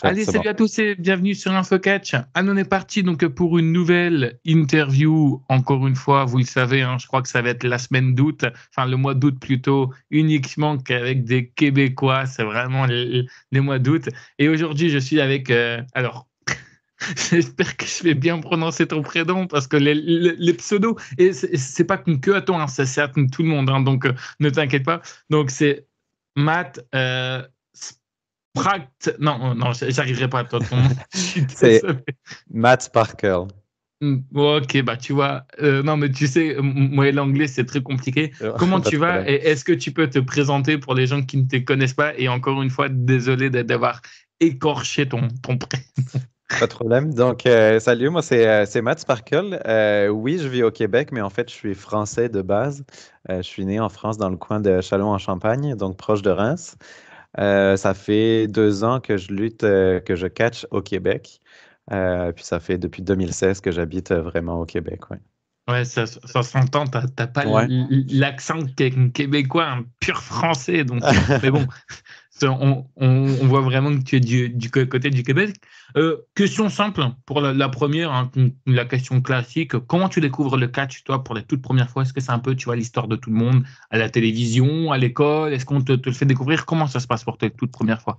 Allez, c'est salut bon. à tous et bienvenue sur InfoCatch. On est parti donc pour une nouvelle interview. Encore une fois, vous le savez, je crois que ça va être la semaine d'août, enfin le mois d'août plutôt, uniquement qu'avec des Québécois. C'est vraiment les mois d'août. Et aujourd'hui, je suis avec... alors, j'espère que je vais bien prononcer ton prénom parce que les pseudos, et c'est pas que à toi, c'est à tout le monde, donc ne t'inquiète pas. Donc c'est Matt... non, j'arriverai pas à ton nom. Je suis C'est désolé. Matt Sparkle. Ok, bah tu vois, non mais tu sais, moi l'anglais c'est très compliqué. Comment Pas de tu vas problème. et est-ce que tu peux te présenter pour les gens qui ne te connaissent pas? Et encore une fois, désolé d'avoir écorché ton prénom. Pas de problème. Donc, salut, moi c'est Matt Sparkle. Oui, je vis au Québec, mais en fait, je suis français de base. Je suis né en France dans le coin de Châlons-en-Champagne, donc proche de Reims. Ça fait 2 ans que je lutte, que je catch au Québec. Puis ça fait depuis 2016 que j'habite vraiment au Québec, ouais. Ouais, ça s'entend, t'as pas Ouais. l'accent québécois, un pur français. Donc, mais bon, on voit vraiment que tu es du côté du Québec. Question simple pour la première, la question classique. Comment tu découvres le catch, toi, pour les toutes premières fois? Est-ce que c'est un peu, tu vois, l'histoire de tout le monde à la télévision, à l'école? Est-ce qu'on te le fait découvrir? Comment ça se passe pour tes toutes premières fois?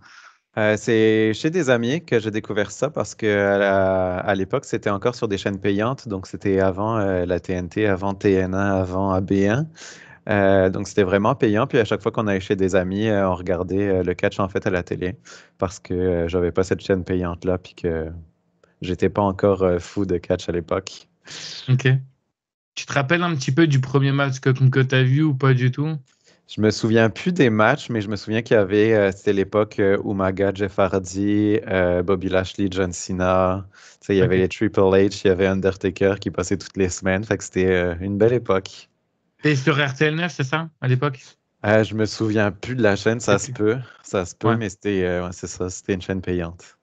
C'est chez des amis que j'ai découvert ça parce que à l'époque, c'était encore sur des chaînes payantes. Donc, c'était avant la TNT, avant TN1, avant AB1. Donc, c'était vraiment payant. Puis, à chaque fois qu'on allait chez des amis, on regardait le catch en fait à la télé parce que j'avais pas cette chaîne payante-là. Puis que j'étais pas encore fou de catch à l'époque. Ok. Tu te rappelles un petit peu du premier match que tu as vu ou pas du tout? Je me souviens plus des matchs, mais je me souviens qu'il y avait, c'était l'époque Umaga, Jeff Hardy, Bobby Lashley, John Cena. Tu sais, il y avait Ok. les Triple H, il y avait Undertaker qui passait toutes les semaines. Fait que c'était une belle époque. T'es sur RTL 9, c'est ça, à l'époque? Je me souviens plus de la chaîne, Je sais plus. ça se peut, Ouais. mais c'était, ouais, c'est ça, c'était une chaîne payante.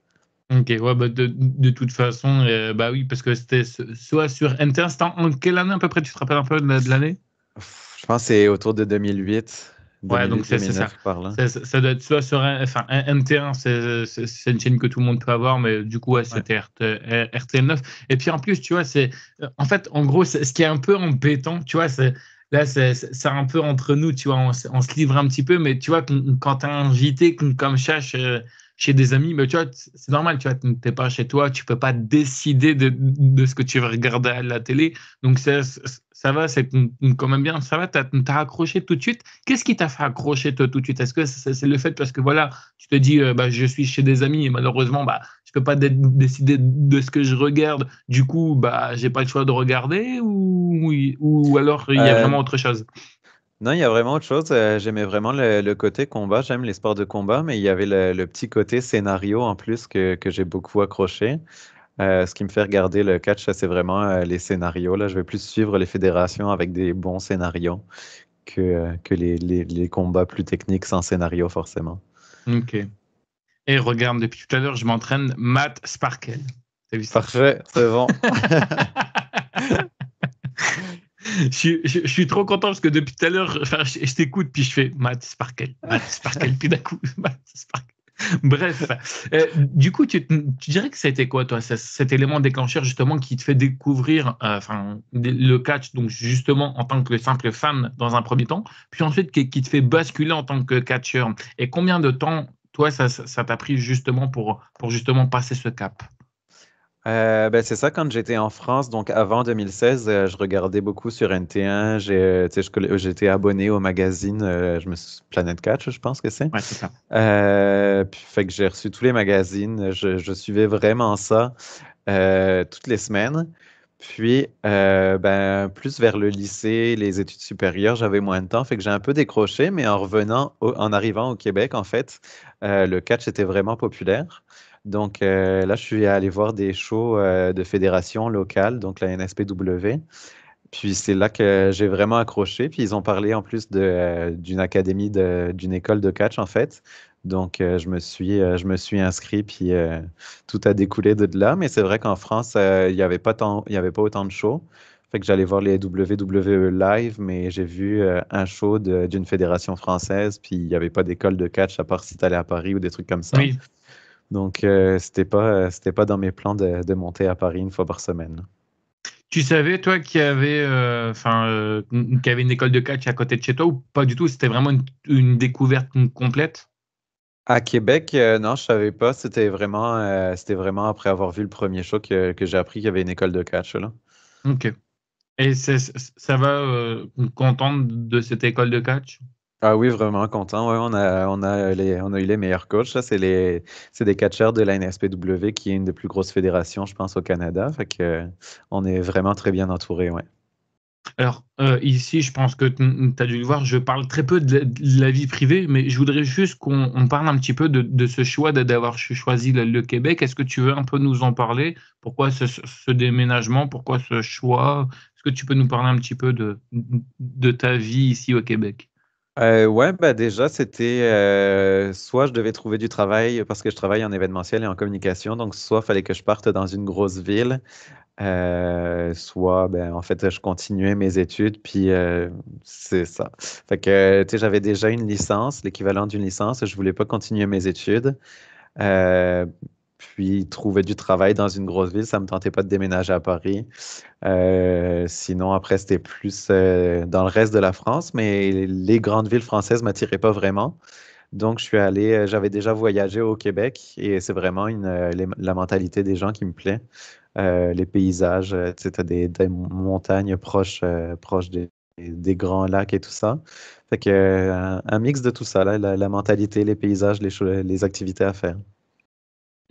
Ok, ouais, bah de toute façon, bah oui, parce que c'était soit sur NT1, c'était en quelle année à peu près, tu te rappelles un peu de l'année? Je pense que c'est autour de 2008, Ouais, donc c'est ça. 2008-2009 par là. Ça doit être soit sur enfin, NT1, c'est une chaîne que tout le monde peut avoir, mais du coup, ouais, Ouais. c'était RTL9. Et puis en plus, tu vois, en fait, en gros, ce qui est un peu embêtant, tu vois, là, c'est un peu entre nous, tu vois, on se livre un petit peu, mais tu vois, quand t'es invité comme ça chez des amis, mais tu vois, c'est normal, tu vois, t'es pas chez toi, tu peux pas décider de ce que tu vas regarder à la télé. Donc ça va, c'est quand même bien, ça va, t'as accroché tout de suite. Qu'est-ce qui t'a fait accrocher toi, tout de suite? Est-ce que c'est le fait parce que voilà, tu te dis, bah, je suis chez des amis et malheureusement, bah, je peux pas décider de ce que je regarde. Du coup, bah, j'ai pas le choix de regarder ou alors il y a Euh, vraiment autre chose. non, il y a vraiment autre chose. J'aimais vraiment le côté combat. J'aime les sports de combat, mais il y avait le petit côté scénario en plus que j'ai beaucoup accroché. Ce qui me fait regarder le catch, ça, c'est vraiment les scénarios. Là, je vais plus suivre les fédérations avec des bons scénarios que les combats plus techniques sans scénario, forcément. Ok. Et regarde, depuis tout à l'heure, je m'entraîne Matt Sparkle. T'as vu ça? Parfait, c'est bon. Je suis trop content parce que depuis tout à l'heure, enfin, je t'écoute, puis je fais Matt Sparkle, puis d'un coup, Matt Sparkle. Bref, du coup, tu dirais que ça a été quoi, toi, cet élément déclencheur justement qui te fait découvrir enfin, le catch, donc justement en tant que simple fan dans un premier temps, puis ensuite qui te fait basculer en tant que catcheur. Et combien de temps, toi, ça t'a pris justement pour justement passer ce cap? Ben, c'est ça, quand j'étais en France, donc avant 2016, je regardais beaucoup sur NT1. Tu sais, j'étais abonné au magazine Planète Catch, je pense que c'est. Ouais, c'est ça. Puis, fait que j'ai reçu tous les magazines. Je suivais vraiment ça toutes les semaines. Puis, ben, plus vers le lycée, les études supérieures, j'avais moins de temps, fait que j'ai un peu décroché, mais en revenant, en arrivant au Québec, en fait, le catch était vraiment populaire. Donc là, je suis allé voir des shows de fédérations locales, donc la NSPW. Puis c'est là que j'ai vraiment accroché. Puis ils ont parlé en plus d'une académie, d'une école de catch, en fait. Donc je me suis inscrit, puis tout a découlé de là. Mais c'est vrai qu'en France, il y avait pas autant de shows. Fait que j'allais voir les WWE live, mais j'ai vu un show d'une fédération française, puis il n'y avait pas d'école de catch à part si tu allais à Paris ou des trucs comme ça. Oui. Donc, c'était pas dans mes plans de monter à Paris une fois par semaine. Tu savais, toi, qu'il y avait une école de catch à côté de chez toi ou pas du tout? C'était vraiment une découverte complète? À Québec, non, je savais pas. C'était vraiment après avoir vu le premier show que j'ai appris qu'il y avait une école de catch, là. Ok. Et ça va, contente de cette école de catch? Ah oui, vraiment content. Ouais, on a eu les meilleurs coachs. Là. C'est des catcheurs de la NSPW, qui est une des plus grosses fédérations, je pense, au Canada. Fait que, on est vraiment très bien entourés, ouais. Alors, ici, je pense que tu as dû le voir, je parle très peu de la vie privée, mais je voudrais juste qu'on parle un petit peu de ce choix d'avoir choisi le Québec. Est-ce que tu veux un peu nous en parler? Pourquoi ce déménagement? Pourquoi ce choix? Est-ce que tu peux nous parler un petit peu de ta vie ici au Québec? Ouais, bah déjà, c'était soit je devais trouver du travail parce que je travaille en événementiel et en communication, donc soit il fallait que je parte dans une grosse ville, soit, ben, en fait, je continuais mes études, puis c'est ça. Fait que, tu sais, j'avais déjà une licence, l'équivalent d'une licence, je voulais pas continuer mes études. Euh, Puis trouver du travail dans une grosse ville, ça me tentait pas de déménager à Paris. Sinon, après, c'était plus dans le reste de la France, mais les grandes villes françaises m'attiraient pas vraiment. Donc, je suis allé, j'avais déjà voyagé au Québec et c'est vraiment la mentalité des gens qui me plaît. Les paysages, tu sais, t'as des montagnes proches des grands lacs et tout ça. Fait que, un mix de tout ça, là, la mentalité, les paysages, les activités à faire.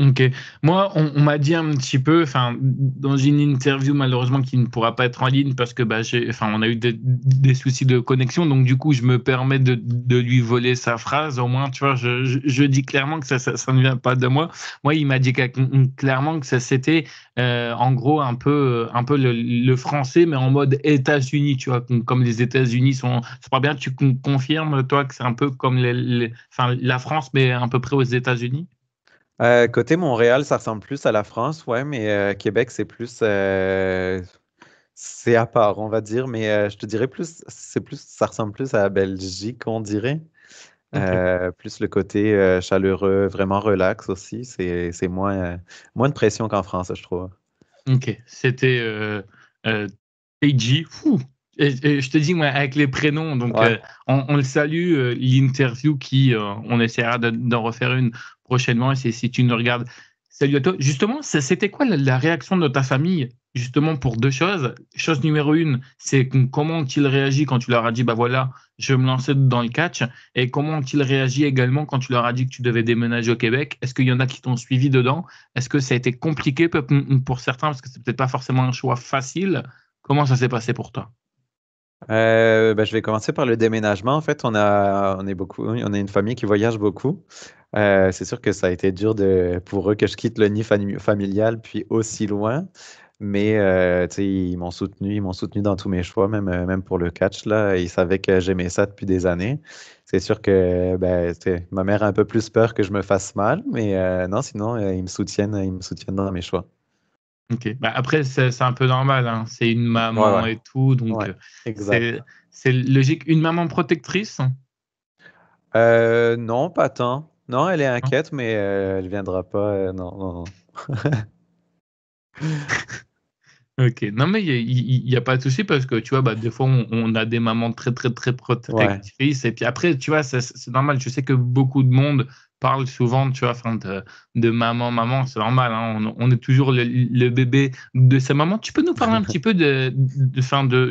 Ok. Moi, on m'a dit un petit peu, dans une interview malheureusement qui ne pourra pas être en ligne parce que on a eu des soucis de connexion, donc du coup, je me permets de lui voler sa phrase. Au moins, tu vois, je dis clairement que ça ne vient pas de moi. Moi, il m'a dit clairement que ça c'était en gros un peu le français, mais en mode États-Unis, tu vois, comme les États-Unis sont. C'est pas bien, tu confirmes toi que c'est un peu comme la France, mais à peu près aux États-Unis? Côté Montréal, ça ressemble plus à la France, ouais, mais Québec, c'est à part, on va dire, mais je te dirais ça ressemble plus à la Belgique, on dirait. Ok. Plus le côté chaleureux, vraiment relax aussi. C'est moins de pression qu'en France, je trouve. Ok, c'était Teiji. Fou. Et je te dis, moi, avec les prénoms, donc Ouais. on le salue, l'interview on essaiera d'en refaire une prochainement. Et si tu nous regardes, salut à toi. Justement, c'était quoi la réaction de ta famille, justement, pour deux choses? Chose numéro une, c'est comment ont-ils réagi quand tu leur as dit, bah voilà, je vais me lancer dans le catch. Et comment ont-ils réagi également quand tu leur as dit que tu devais déménager au Québec? Est-ce qu'il y en a qui t'ont suivi dedans? Est-ce que ça a été compliqué pour certains parce que c'est peut-être pas forcément un choix facile? Comment ça s'est passé pour toi? Ben, je vais commencer par le déménagement. En fait, on est beaucoup, on est une famille qui voyage beaucoup. C'est sûr que ça a été dur pour eux que je quitte le nid familial puis aussi loin. Mais tu sais, ils m'ont soutenu dans tous mes choix, même pour le catch là. Ils savaient que j'aimais ça depuis des années. C'est sûr que ben, tu sais, ma mère a un peu plus peur que je me fasse mal, mais non, sinon ils me soutiennent dans mes choix. Ok. Bah, après, c'est un peu normal, hein. C'est une Ouais, ouais, maman et tout, donc ouais, exact. c'est c'est logique. Une maman protectrice? Non, pas tant. Non, elle est Hein. inquiète, mais elle viendra pas. Non, non, non. Ok. Non, mais il y a pas de souci parce que tu vois, bah, des fois, on a des mamans très, très, très Ouais. protectrices. Et puis après, tu vois, c'est normal. Je sais que beaucoup de monde parle souvent, tu vois, de maman, maman. C'est normal, hein. On est toujours le bébé de sa maman. Tu peux nous parler un petit peu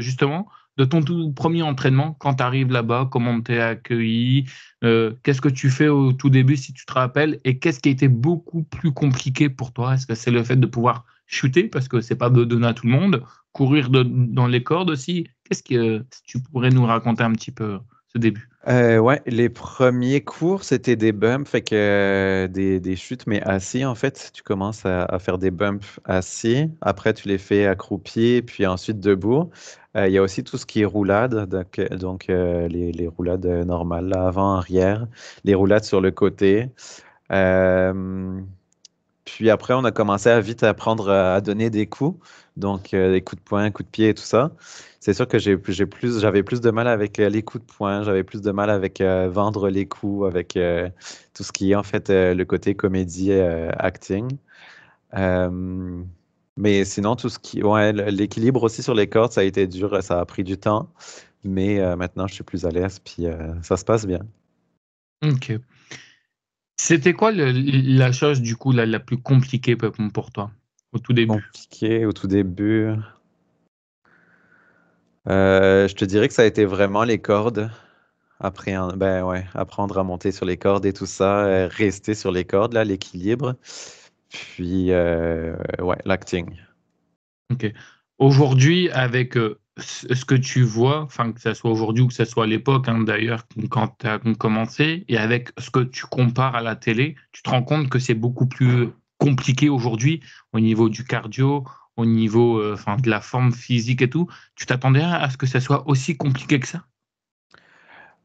justement, de ton tout premier entraînement quand tu arrives là-bas, comment on t'est accueilli, qu'est-ce que tu fais au tout début, si tu te rappelles, et qu'est-ce qui a été beaucoup plus compliqué pour toi? Est-ce que c'est le fait de pouvoir shooter parce que c'est pas donné à tout le monde, courir dans les cordes aussi. Qu'est-ce que si tu pourrais nous raconter un petit peu ce début? Ouais, les premiers cours, c'était des bumps, fait que des chutes, mais assis, en fait. Tu commences à faire des bumps assis. Après, tu les fais accroupis, puis ensuite debout. Il y a aussi tout ce qui est roulade, les roulades normales, là, avant, arrière, les roulades sur le côté. Euh, Puis après, on a commencé à vite apprendre à donner des coups. Donc, les coups de poing, coups de pied et tout ça. C'est sûr que j'avais plus de mal avec les coups de poing, j'avais plus de mal avec vendre les coups, avec tout ce qui est en fait le côté comédie acting. Euh, mais sinon, ouais, l'équilibre aussi sur les cordes, ça a été dur, ça a pris du temps. Mais maintenant, je suis plus à l'aise, puis ça se passe bien. Ok. C'était quoi la chose, du coup, la plus compliquée pour toi, au tout début? Compliqué au tout début. Je te dirais que ça a été vraiment les cordes. Ben ouais, apprendre à monter sur les cordes et tout ça, rester sur les cordes, là, l'équilibre. Puis, ouais, l'acting. Ok. Aujourd'hui, avec ce que tu vois, enfin que ça soit aujourd'hui ou que ça soit à l'époque, hein, d'ailleurs, quand tu as commencé, et avec ce que tu compares à la télé, tu te rends compte que c'est beaucoup plus compliqué aujourd'hui au niveau du cardio, au niveau enfin, de la forme physique et tout. Tu t'attendais à ce que ça soit aussi compliqué que ça?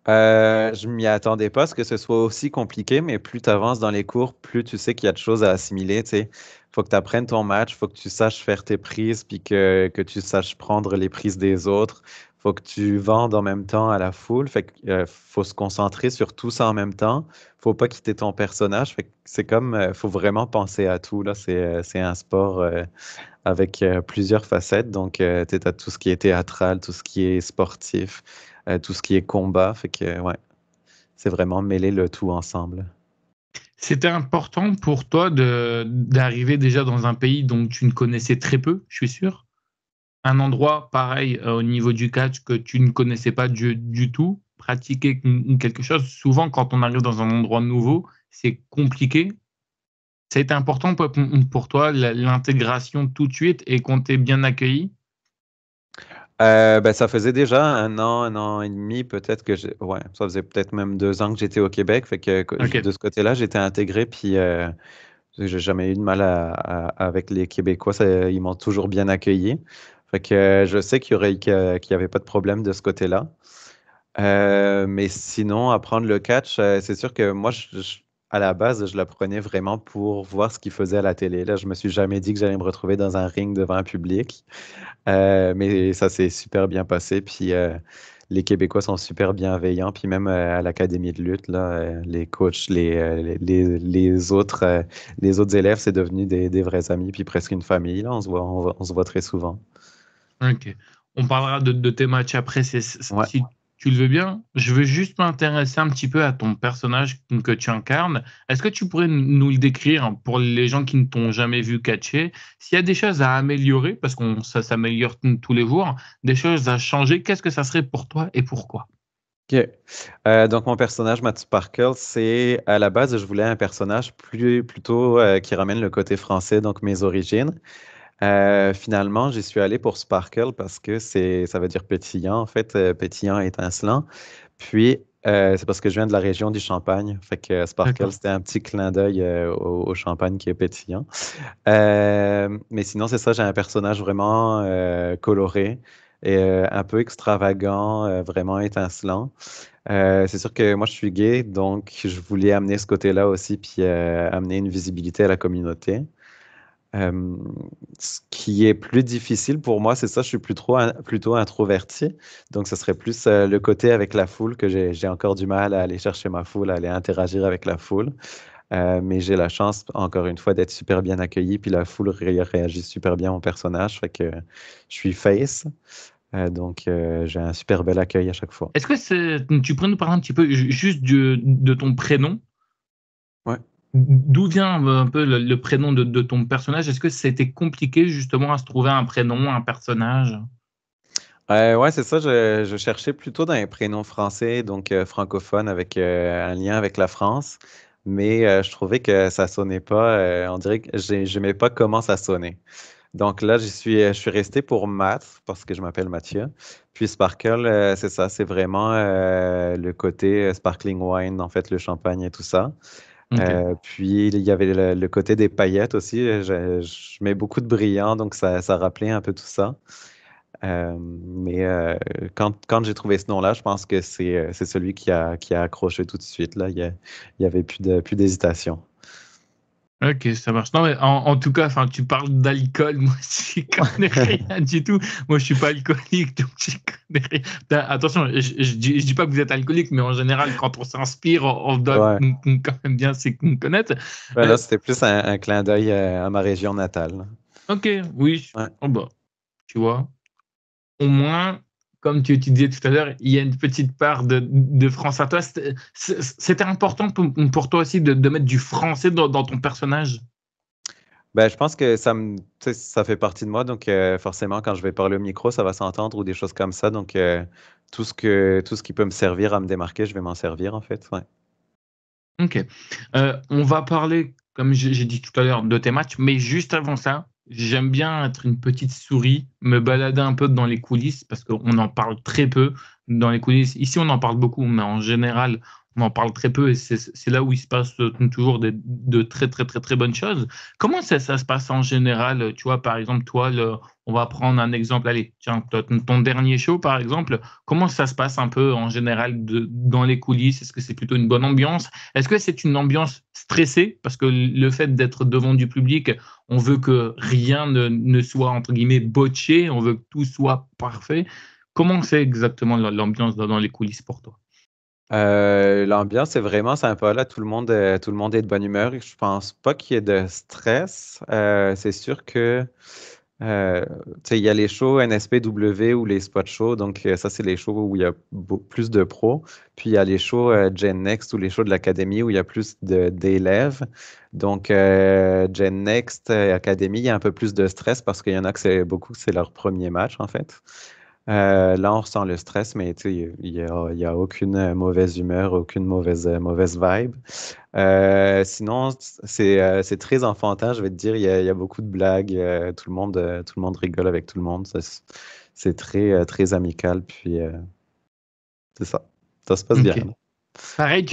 Je m'y attendais pas à ce que ce soit aussi compliqué, mais plus tu avances dans les cours, plus tu sais qu'il y a de choses à assimiler, tu sais. Faut que tu apprennes ton match, faut que tu saches faire tes prises, puis que tu saches prendre les prises des autres. Faut que tu vendes en même temps à la foule. Fait que, faut se concentrer sur tout ça en même temps. Faut pas quitter ton personnage. Fait que c'est comme, faut vraiment penser à tout, là. C'est un sport, avec plusieurs facettes. Donc, tu as tout ce qui est théâtral, tout ce qui est sportif, tout ce qui est combat. Fait que, ouais, c'est vraiment mêler le tout ensemble. C'était important pour toi d'arriver déjà dans un pays dont tu ne connaissais très peu, je suis sûr. Un endroit pareil au niveau du catch que tu ne connaissais pas du tout, pratiquer quelque chose. Souvent, quand on arrive dans un endroit nouveau, c'est compliqué. Ça a été important pour toi, l'intégration tout de suite et qu'on t'ait bien accueilli. Ben, ça faisait déjà un an et demi, peut-être ouais, ça faisait peut-être même 2 ans que j'étais au Québec. Fait que Ok. de ce côté-là, j'étais intégré, puis j'ai jamais eu de mal avec les Québécois. Ils m'ont toujours bien accueilli. Fait que je sais qu'il y avait pas de problème de ce côté-là. Mais sinon, apprendre le catch, c'est sûr que moi, à la base, je l'apprenais vraiment pour voir ce qu'il faisait à la télé. Là, je me suis jamais dit que j'allais me retrouver dans un ring devant un public. Mais ça s'est super bien passé. Puis les Québécois sont super bienveillants. Puis même à l'Académie de lutte, là, les coachs, les autres élèves, c'est devenu des vrais amis, puis presque une famille. Là, on se voit très souvent. Ok. On parlera de tes matchs après, Ouais. si tu le veux bien. Je veux juste m'intéresser un petit peu à ton personnage que tu incarnes. Est-ce que tu pourrais nous le décrire pour les gens qui ne t'ont jamais vu catcher? S'il y a des choses à améliorer, parce que ça s'améliore tous les jours, des choses à changer, qu'est-ce que ça serait pour toi et pourquoi? OK. Donc, mon personnage, Matthew Sparkle, c'est à la base, je voulais un personnage plutôt qui ramène le côté français, donc mes origines. Finalement, j'y suis allé pour Sparkle parce que ça veut dire pétillant, en fait, pétillant, étincelant. Puis, c'est parce que je viens de la région du Champagne. Fait que Sparkle, D'accord. c'était un petit clin d'œil au Champagne qui est pétillant. Mais sinon, c'est ça, j'ai un personnage vraiment coloré et un peu extravagant, vraiment étincelant. C'est sûr que moi, je suis gay, donc je voulais amener ce côté-là aussi, puis amener une visibilité à la communauté. Euh, Ce qui est plus difficile pour moi, c'est ça, je suis plutôt introverti. Donc, ce serait plus le côté avec la foule que j'ai encore du mal à aller chercher ma foule, à aller interagir avec la foule. Mais j'ai la chance, encore une fois, d'être super bien accueilli, puis la foule réagit super bien au personnage. Fait que je suis face, donc j'ai un super bel accueil à chaque fois. Est-ce que tu pourrais nous parler un petit peu juste de ton prénom? Ouais. D'où vient un peu le prénom de ton personnage? Est-ce que c'était compliqué justement à se trouver un prénom, un personnage? Ouais, c'est ça. Je cherchais plutôt dans les prénoms français, donc francophone, avec un lien avec la France. Mais je trouvais que ça sonnait pas. On dirait que j'aimais pas comment ça sonnait. Donc là, je suis resté pour Math parce que je m'appelle Mathieu. Puis Sparkle, c'est ça, c'est vraiment le côté sparkling wine, en fait, le champagne et tout ça. Ok. Puis il y avait le côté des paillettes aussi. Je mets beaucoup de brillant, donc ça rappelait un peu tout ça. Mais quand j'ai trouvé ce nom-là, je pense que c'est celui qui a accroché tout de suite. Là. Il y avait plus d'hésitation. Ok, ça marche. Non, mais en tout cas, enfin, tu parles d'alcool. Moi, je connais rien du tout. Moi, je suis pas alcoolique, donc je connais rien. Attention, je dis pas que vous êtes alcoolique, mais en général, quand on s'inspire, on doit Ouais. quand même bien se connaître. Ben Euh, là, c'était plus un clin d'œil à ma région natale. ok, oui. Ouais. Oh, bah, tu vois, au moins, comme tu disais tout à l'heure, il y a une petite part de France à toi. C'était important pour toi aussi de mettre du français dans ton personnage. Ben, je pense que tu sais, ça fait partie de moi, donc forcément, quand je vais parler au micro, ça va s'entendre ou des choses comme ça. Donc, tout ce qui peut me servir à me démarquer, je vais m'en servir, en fait. Ouais. Ok. On va parler, comme j'ai dit tout à l'heure, de tes matchs, mais juste avant ça, j'aime bien être une petite souris, me balader un peu dans les coulisses, parce qu'on en parle très peu dans les coulisses. Ici, on en parle beaucoup, mais en général, on en parle très peu, et c'est là où il se passe toujours de très, très, très, très bonnes choses. Comment ça se passe en général? Tu vois, par exemple, toi, on va prendre un exemple. Allez, tiens, ton dernier show, par exemple, comment ça se passe un peu en général dans les coulisses? Est-ce que c'est plutôt une bonne ambiance? Est-ce que c'est une ambiance stressée? Parce que le fait d'être devant du public, on veut que rien ne soit, entre guillemets, botché, on veut que tout soit parfait. Comment c'est exactement l'ambiance dans les coulisses pour toi? L'ambiance est vraiment sympa, là. Tout le monde est de bonne humeur. Je pense pas qu'il y ait de stress. C'est sûr que tu sais, il y a les shows NSPW ou les spot shows, donc ça, c'est les shows où il y a plus de pros. Puis il y a les shows Gen Next ou les shows de l'académie où il y a plus d'élèves. Donc, Gen Next, Académie, il y a un peu plus de stress parce qu'il y en a que c'est leur premier match, en fait. Là, on ressent le stress, mais tu sais, il y a aucune mauvaise humeur, aucune mauvaise vibe. Sinon, c'est très enfantin, je vais te dire. Il y a beaucoup de blagues. Tout le monde rigole avec tout le monde. C'est très, très amical. Puis, c'est ça. Ça se passe bien, Ok. là. Pareil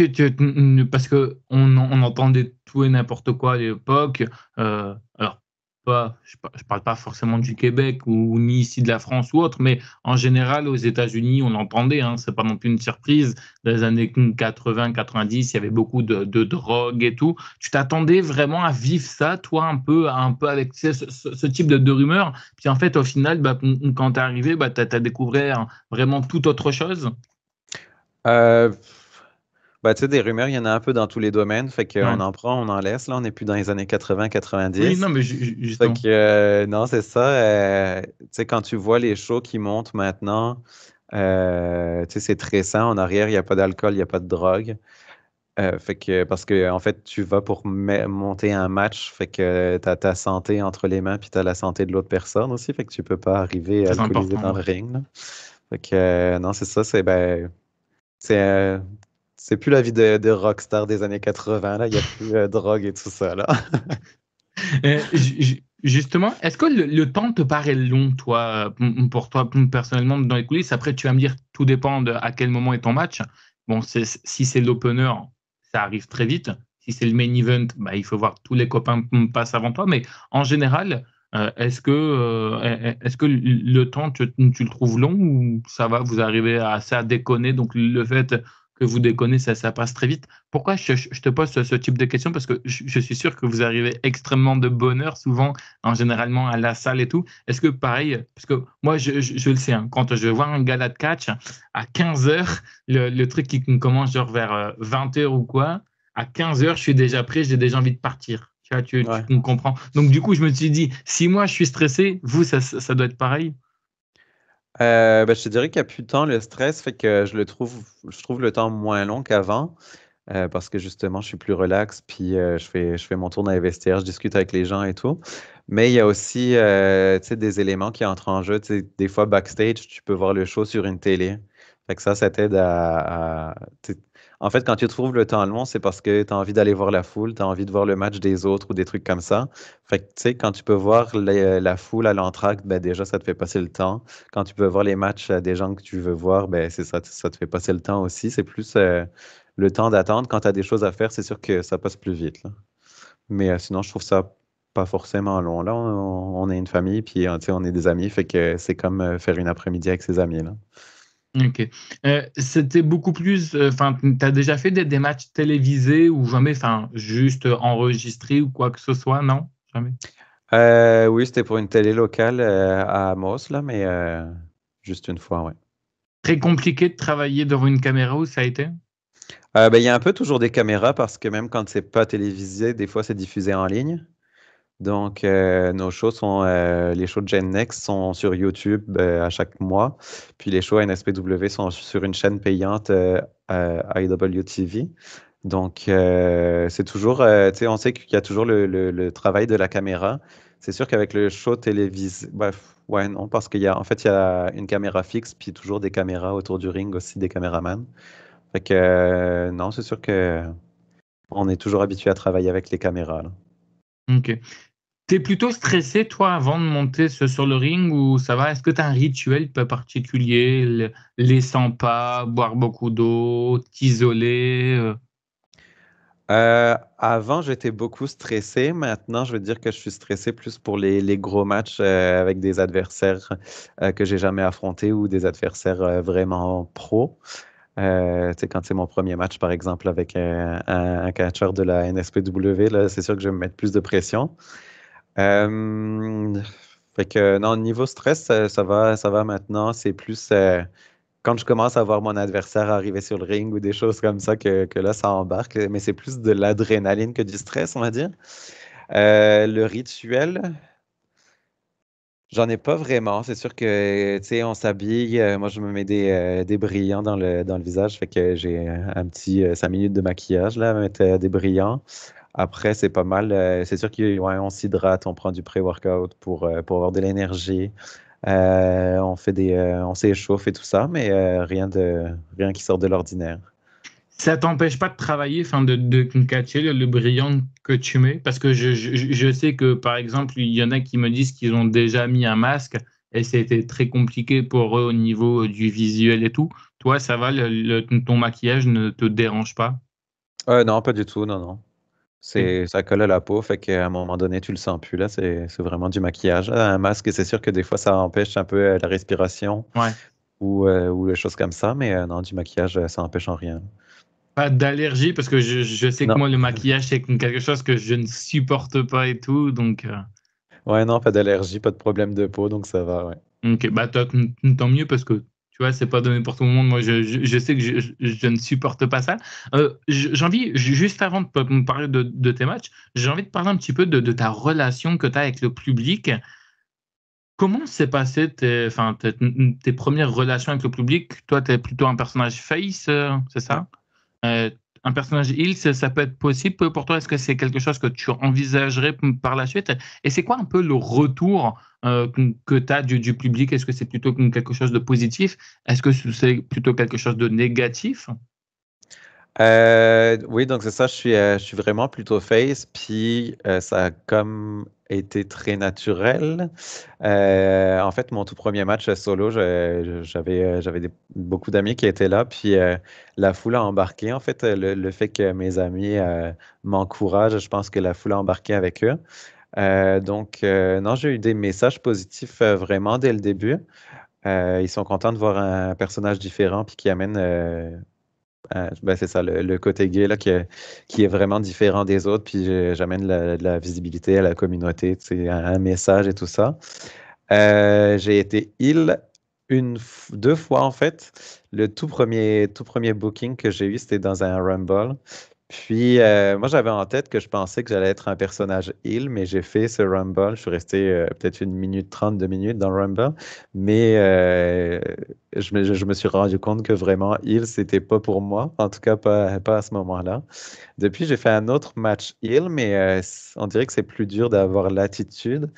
parce que on entendait tout et n'importe quoi à l'époque. Alors, je parle pas forcément du Québec ou ni ici de la France ou autre, mais en général, aux États-Unis, on entendait, hein, c'est pas non plus une surprise. Dans les années 80, 90, il y avait beaucoup de drogue et tout. Tu t'attendais vraiment à vivre ça, toi, un peu avec tu sais, ce type de rumeurs. Puis en fait, au final, bah, quand t'es arrivé, bah, t'as découvert vraiment tout autre chose. Euh, bah, tu sais, des rumeurs, il y en a un peu dans tous les domaines. Fait qu'on Ouais. en prend, on en laisse. Là, on n'est plus dans les années 80, Oui, 90. non, mais Fait justement. que, non, c'est ça. Tu sais, quand tu vois les shows qui montent maintenant, tu sais, c'est très sain. En arrière, il n'y a pas d'alcool, il n'y a pas de drogue. Fait que, parce que, en fait, tu vas pour monter un match, fait que tu as ta santé entre les mains, puis tu as la santé de l'autre personne aussi, fait que tu peux pas arriver Très alcoolisé important, dans le ouais. ring, là. Fait que, non, c'est ça, c'est c'est plus la vie de rockstar des années 80, là. Il n'y a plus drogue et tout ça, là. Justement, est-ce que le temps te paraît long, toi, pour toi, personnellement, dans les coulisses? Après, tu vas me dire, tout dépend de à quel moment est ton match. Bon, si c'est l'opener, ça arrive très vite. Si c'est le main event, bah, il faut voir que tous les copains passent avant toi. Mais en général, est-ce que le temps, tu le trouves long ou ça va, vous arrivez assez à déconner? Donc, le fait que vous déconnez, ça passe très vite. Pourquoi je te pose ce type de questions? Parce que je suis sûr que vous arrivez extrêmement de bonne heure, souvent, généralement à la salle et tout. Est-ce que pareil, parce que moi, je le sais, hein, quand je vois un gala de catch à 15 heures, le truc qui commence genre vers 20 heures ou quoi, à 15 heures, je suis déjà prêt, j'ai déjà envie de partir. Tu vois, tu Ouais. comprends. Donc, du coup, je me suis dit, si moi, je suis stressé, vous, ça doit être pareil. Ben, je te dirais qu'il n'y a plus de temps, le stress, fait que je trouve le temps moins long qu'avant. Parce que justement, je suis plus relax, puis je fais mon tour dans les vestiaires, je discute avec les gens et tout. Mais il y a aussi tu sais, des éléments qui entrent en jeu. Tu sais, des fois, backstage, tu peux voir le show sur une télé. Fait que ça t'aide tu sais, en fait, quand tu trouves le temps long, c'est parce que tu as envie d'aller voir la foule, tu as envie de voir le match des autres ou des trucs comme ça. Fait que, tu sais, quand tu peux voir la foule à l'entracte, ben déjà, ça te fait passer le temps. Quand tu peux voir les matchs des gens que tu veux voir, ben c'est ça, ça te fait passer le temps aussi. C'est plus le temps d'attendre. Quand tu as des choses à faire, c'est sûr que ça passe plus vite, là. Mais sinon, je trouve ça pas forcément long. Là, on est une famille, puis tu sais, on est des amis, fait que c'est comme faire une après-midi avec ses amis, là. Ok. C'était beaucoup plus. Enfin, tu as déjà fait des matchs télévisés ou jamais, enfin, juste enregistrés ou quoi que ce soit, non? Jamais. Oui, c'était pour une télé locale à Amos, là, mais juste une fois, ouais. Très compliqué de travailler devant une caméra où ça a été? Ben, il y a un peu toujours des caméras parce que même quand c'est pas télévisé, des fois c'est diffusé en ligne. Donc, nos shows les shows de Gen Next sont sur YouTube à chaque mois. Puis les shows NSPW sont sur une chaîne payante IWTV. Donc, c'est toujours, tu sais, on sait qu'il y a toujours le travail de la caméra. C'est sûr qu'avec le show télévisé, bref, ouais, non, parce en fait, il y a une caméra fixe, puis toujours des caméras autour du ring aussi, des caméramans. Fait que, non, c'est sûr que on est toujours habitué à travailler avec les caméras, là. Ok. T'es plutôt stressé, toi, avant de monter sur le ring ou ça va? Est-ce que tu as un rituel peu particulier, les 100 pas, boire beaucoup d'eau, t'isoler? Avant, j'étais beaucoup stressé. Maintenant, je veux dire que je suis stressé plus pour les gros matchs avec des adversaires que j'ai jamais affrontés ou des adversaires vraiment pros. Tu sais, quand c'est mon premier match, par exemple, avec un catcheur de la NSPW, là, c'est sûr que je vais me mettre plus de pression. Euh, Fait que non, niveau stress, ça va maintenant. C'est plus quand je commence à voir mon adversaire arriver sur le ring ou des choses comme ça que là, ça embarque. Mais c'est plus de l'adrénaline que du stress, on va dire. Le rituel, j'en ai pas vraiment. C'est sûr que, tu sais, on s'habille. Moi, je me mets des brillants dans le visage. Fait que j'ai un petit 5 minutes de maquillage, là, à mettre des brillants. Après, c'est pas mal. C'est sûr qu'on s'hydrate, on prend du pré-workout pour avoir de l'énergie. On s'échauffe et tout ça, mais rien qui sort de l'ordinaire. Ça t'empêche pas de travailler, enfin de catcher le brillant que tu mets? Parce que je sais que, par exemple, il y en a qui me disent qu'ils ont déjà mis un masque et c'était très compliqué pour eux au niveau du visuel et tout. Toi, ça va, ton maquillage ne te dérange pas? Non, pas du tout, non, non. Ok. Ça colle à la peau, fait qu'à un moment donné, tu le sens plus, là. C'est vraiment du maquillage. Un masque, c'est sûr que des fois, ça empêche un peu la respiration Ouais. ou des choses comme ça, mais non, du maquillage, ça empêche en rien. Pas d'allergie, parce que je sais que Non. moi, le maquillage, c'est quelque chose que je ne supporte pas et tout. Donc, Ouais, non, pas d'allergie, pas de problème de peau, donc ça va, ouais. ok, bah, tant mieux parce que tu vois, c'est pas donné pour tout le monde. Moi, je sais que je ne supporte pas ça. J'ai envie, juste avant de me parler de tes matchs, j'ai envie de parler un petit peu de ta relation que tu as avec le public. Comment s'est passé enfin, tes premières relations avec le public? Toi, tu es plutôt un personnage face, c'est ça? Euh, un personnage heal, ça peut être possible pour toi? Est-ce que c'est quelque chose que tu envisagerais par la suite? Et c'est quoi un peu le retour que tu as du public? Est-ce que c'est plutôt quelque chose de positif? Est-ce que c'est plutôt quelque chose de négatif? Oui, donc c'est ça, je suis vraiment plutôt face, puis ça a comme été très naturel. En fait, mon tout premier match solo, j'avais beaucoup d'amis qui étaient là, puis la foule a embarqué. En fait, le fait que mes amis m'encouragent, je pense que la foule a embarqué avec eux. Donc, non, j'ai eu des messages positifs vraiment dès le début. Ils sont contents de voir un personnage différent, puis qui amène ben, c'est ça, le côté gay là, qui est vraiment différent des autres, puis j'amène de la visibilité à la communauté, tu sais, un message et tout ça. J'ai été deux fois en fait. Le tout premier booking que j'ai eu, c'était dans un Rumble. Puis moi, j'avais en tête que je pensais que j'allais être un personnage heal, mais j'ai fait ce Rumble. Je suis resté peut-être 1 minute 30, 2 minutes dans le Rumble. Mais je me suis rendu compte que vraiment heal, c'était pas pour moi. En tout cas, pas à ce moment-là. Depuis, j'ai fait un autre match heal, mais on dirait que c'est plus dur d'avoir l'attitude.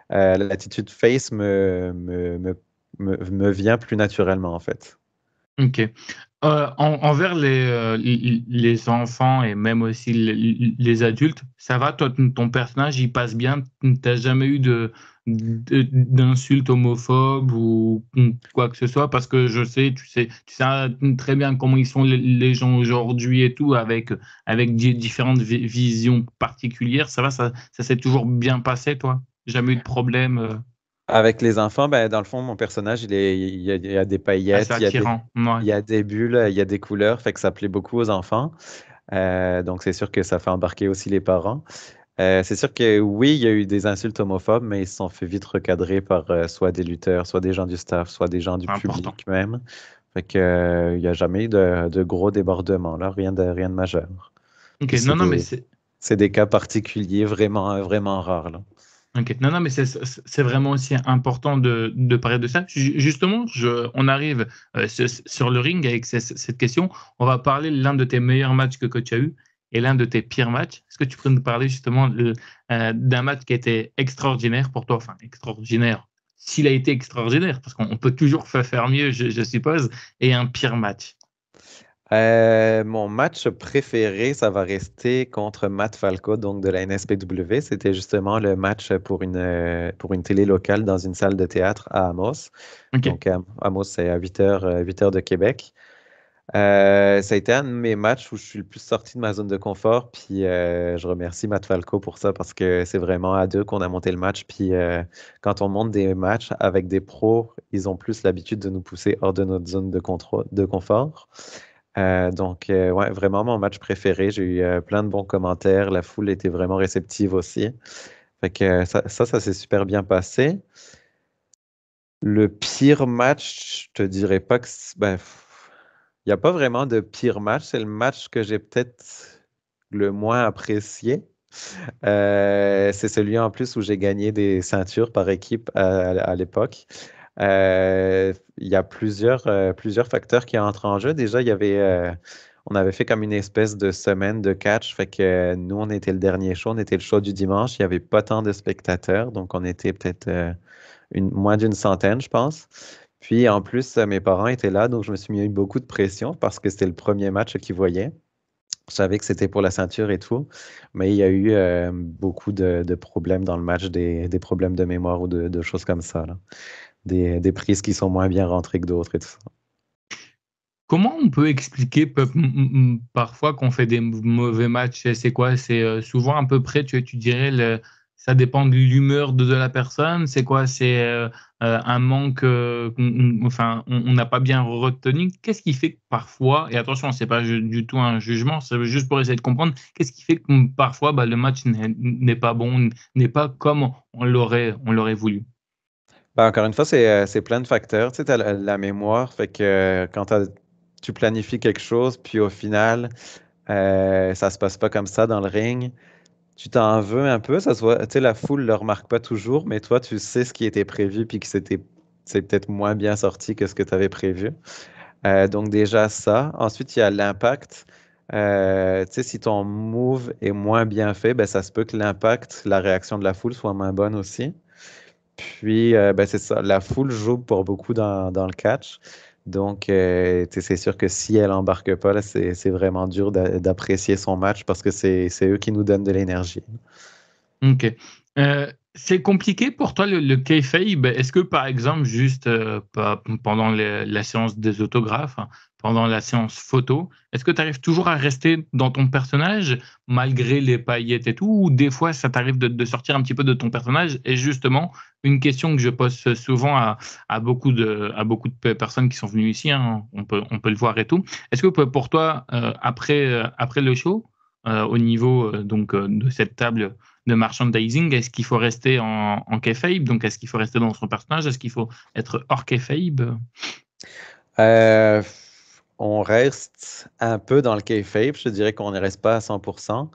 L'attitude face me vient plus naturellement, en fait. Ok. Envers les enfants et même aussi les adultes, ça va, toi, ton personnage, il passe bien, t'as jamais eu d'insultes homophobes ou quoi que ce soit, parce que je sais, tu sais très bien comment ils sont les gens aujourd'hui et tout, avec différentes visions particulières, ça va, ça s'est toujours bien passé, toi? Jamais eu de problème? Avec les enfants, ben, dans le fond, mon personnage, il y a des Assez paillettes, attirant. Ouais. il y a des bulles, il y a des couleurs, fait que ça plaît beaucoup aux enfants. Donc, c'est sûr que ça fait embarquer aussi les parents. C'est sûr que oui, il y a eu des insultes homophobes, mais ils se sont fait vite recadrer par soit des lutteurs, soit des gens du staff, soit des gens du Important. public même. Fait que, il n'y a jamais eu de gros débordements, là, rien de majeur. Ok, Puis non, mais c'est. c'est des cas particuliers, vraiment, vraiment rares, là. Ok, non, mais c'est vraiment aussi important de parler de ça. Justement, on arrive sur le ring avec cette question. On va parler de l'un de tes meilleurs matchs que tu as eu et l'un de tes pires matchs. Est-ce que tu peux nous parler justement d'un match qui était extraordinaire pour toi? Enfin, extraordinaire, s'il a été extraordinaire, parce qu'on peut toujours faire mieux, je suppose, et un pire match. Mon match préféré, ça va rester contre Matt Falco, donc de la NSPW. C'était justement le match pour une télé locale dans une salle de théâtre à Amos. Ok. Donc, Amos, c'est à 8 heures de Québec. Ça a été un de mes matchs où je suis le plus sorti de ma zone de confort. Puis, je remercie Matt Falco pour ça parce que c'est vraiment à deux qu'on a monté le match. Puis, quand on monte des matchs avec des pros, ils ont plus l'habitude de nous pousser hors de notre zone de confort. Donc, ouais, vraiment mon match préféré. J'ai eu plein de bons commentaires. La foule était vraiment réceptive aussi. Fait que ça s'est super bien passé. Le pire match, je te dirais pas que ben, il n'y a pas vraiment de pire match. C'est le match que j'ai peut-être le moins apprécié. C'est celui en plus où j'ai gagné des ceintures par équipe à l'époque. Il y a plusieurs facteurs qui entrent en jeu. Déjà, on avait fait comme une espèce de semaine de catch. Fait que nous, on était le dernier show, on était le show du dimanche. Il n'y avait pas tant de spectateurs, donc on était peut-être moins d'une centaine, je pense. Puis en plus, mes parents étaient là, donc je me suis mis beaucoup de pression parce que c'était le premier match qu'ils voyaient. Je savais que c'était pour la ceinture et tout, mais il y a eu beaucoup de problèmes dans le match, des problèmes de mémoire ou de choses comme ça, là. Des prises qui sont moins bien rentrées que d'autres et tout ça. Comment on peut expliquer parfois qu'on fait des mauvais matchs? C'est quoi? C'est souvent à peu près, tu dirais, ça dépend de l'humeur de la personne. C'est quoi? C'est un manque, enfin, on n'a pas bien retenu. Qu'est-ce qui fait que parfois, et attention, c'est pas du tout un jugement, c'est juste pour essayer de comprendre, qu'est-ce qui fait que parfois bah, le match n'est pas bon, n'est pas comme on l'aurait voulu? Ben, encore une fois, c'est plein de facteurs. Tu sais, tu as la mémoire, fait que tu planifies quelque chose, puis au final, ça se passe pas comme ça dans le ring. Tu t'en veux un peu, ça se voit, tu sais, la foule ne le remarque pas toujours, mais toi, tu sais ce qui était prévu, puis que c'est peut-être moins bien sorti que ce que tu avais prévu. Donc déjà ça. Ensuite, il y a l'impact. Tu sais, si ton move est moins bien fait, ben, ça se peut que l'impact, la réaction de la foule soit moins bonne aussi. Puis, ben, c'est ça, la foule joue pour beaucoup dans le catch. Donc, tu sais, c'est sûr que si elle embarque pas, là, c'est vraiment dur d'apprécier son match parce que c'est eux qui nous donnent de l'énergie. Ok. C'est compliqué pour toi le kayfabe. Est-ce que par exemple, juste pendant la séance des autographes, hein, pendant la séance photo, est-ce que tu arrives toujours à rester dans ton personnage malgré les paillettes et tout, ou des fois ça t'arrive de sortir un petit peu de ton personnage? Et justement, une question que je pose souvent à beaucoup de personnes qui sont venues ici, hein, on peut le voir et tout. Est-ce que pour toi, après le show, au niveau donc de cette table de merchandising, est-ce qu'il faut rester en kayfabe? Donc, est-ce qu'il faut rester dans son personnage? Est-ce qu'il faut être hors kayfabe? Euh, on reste un peu dans le kayfabe. Je te dirais qu'on ne reste pas à 100%.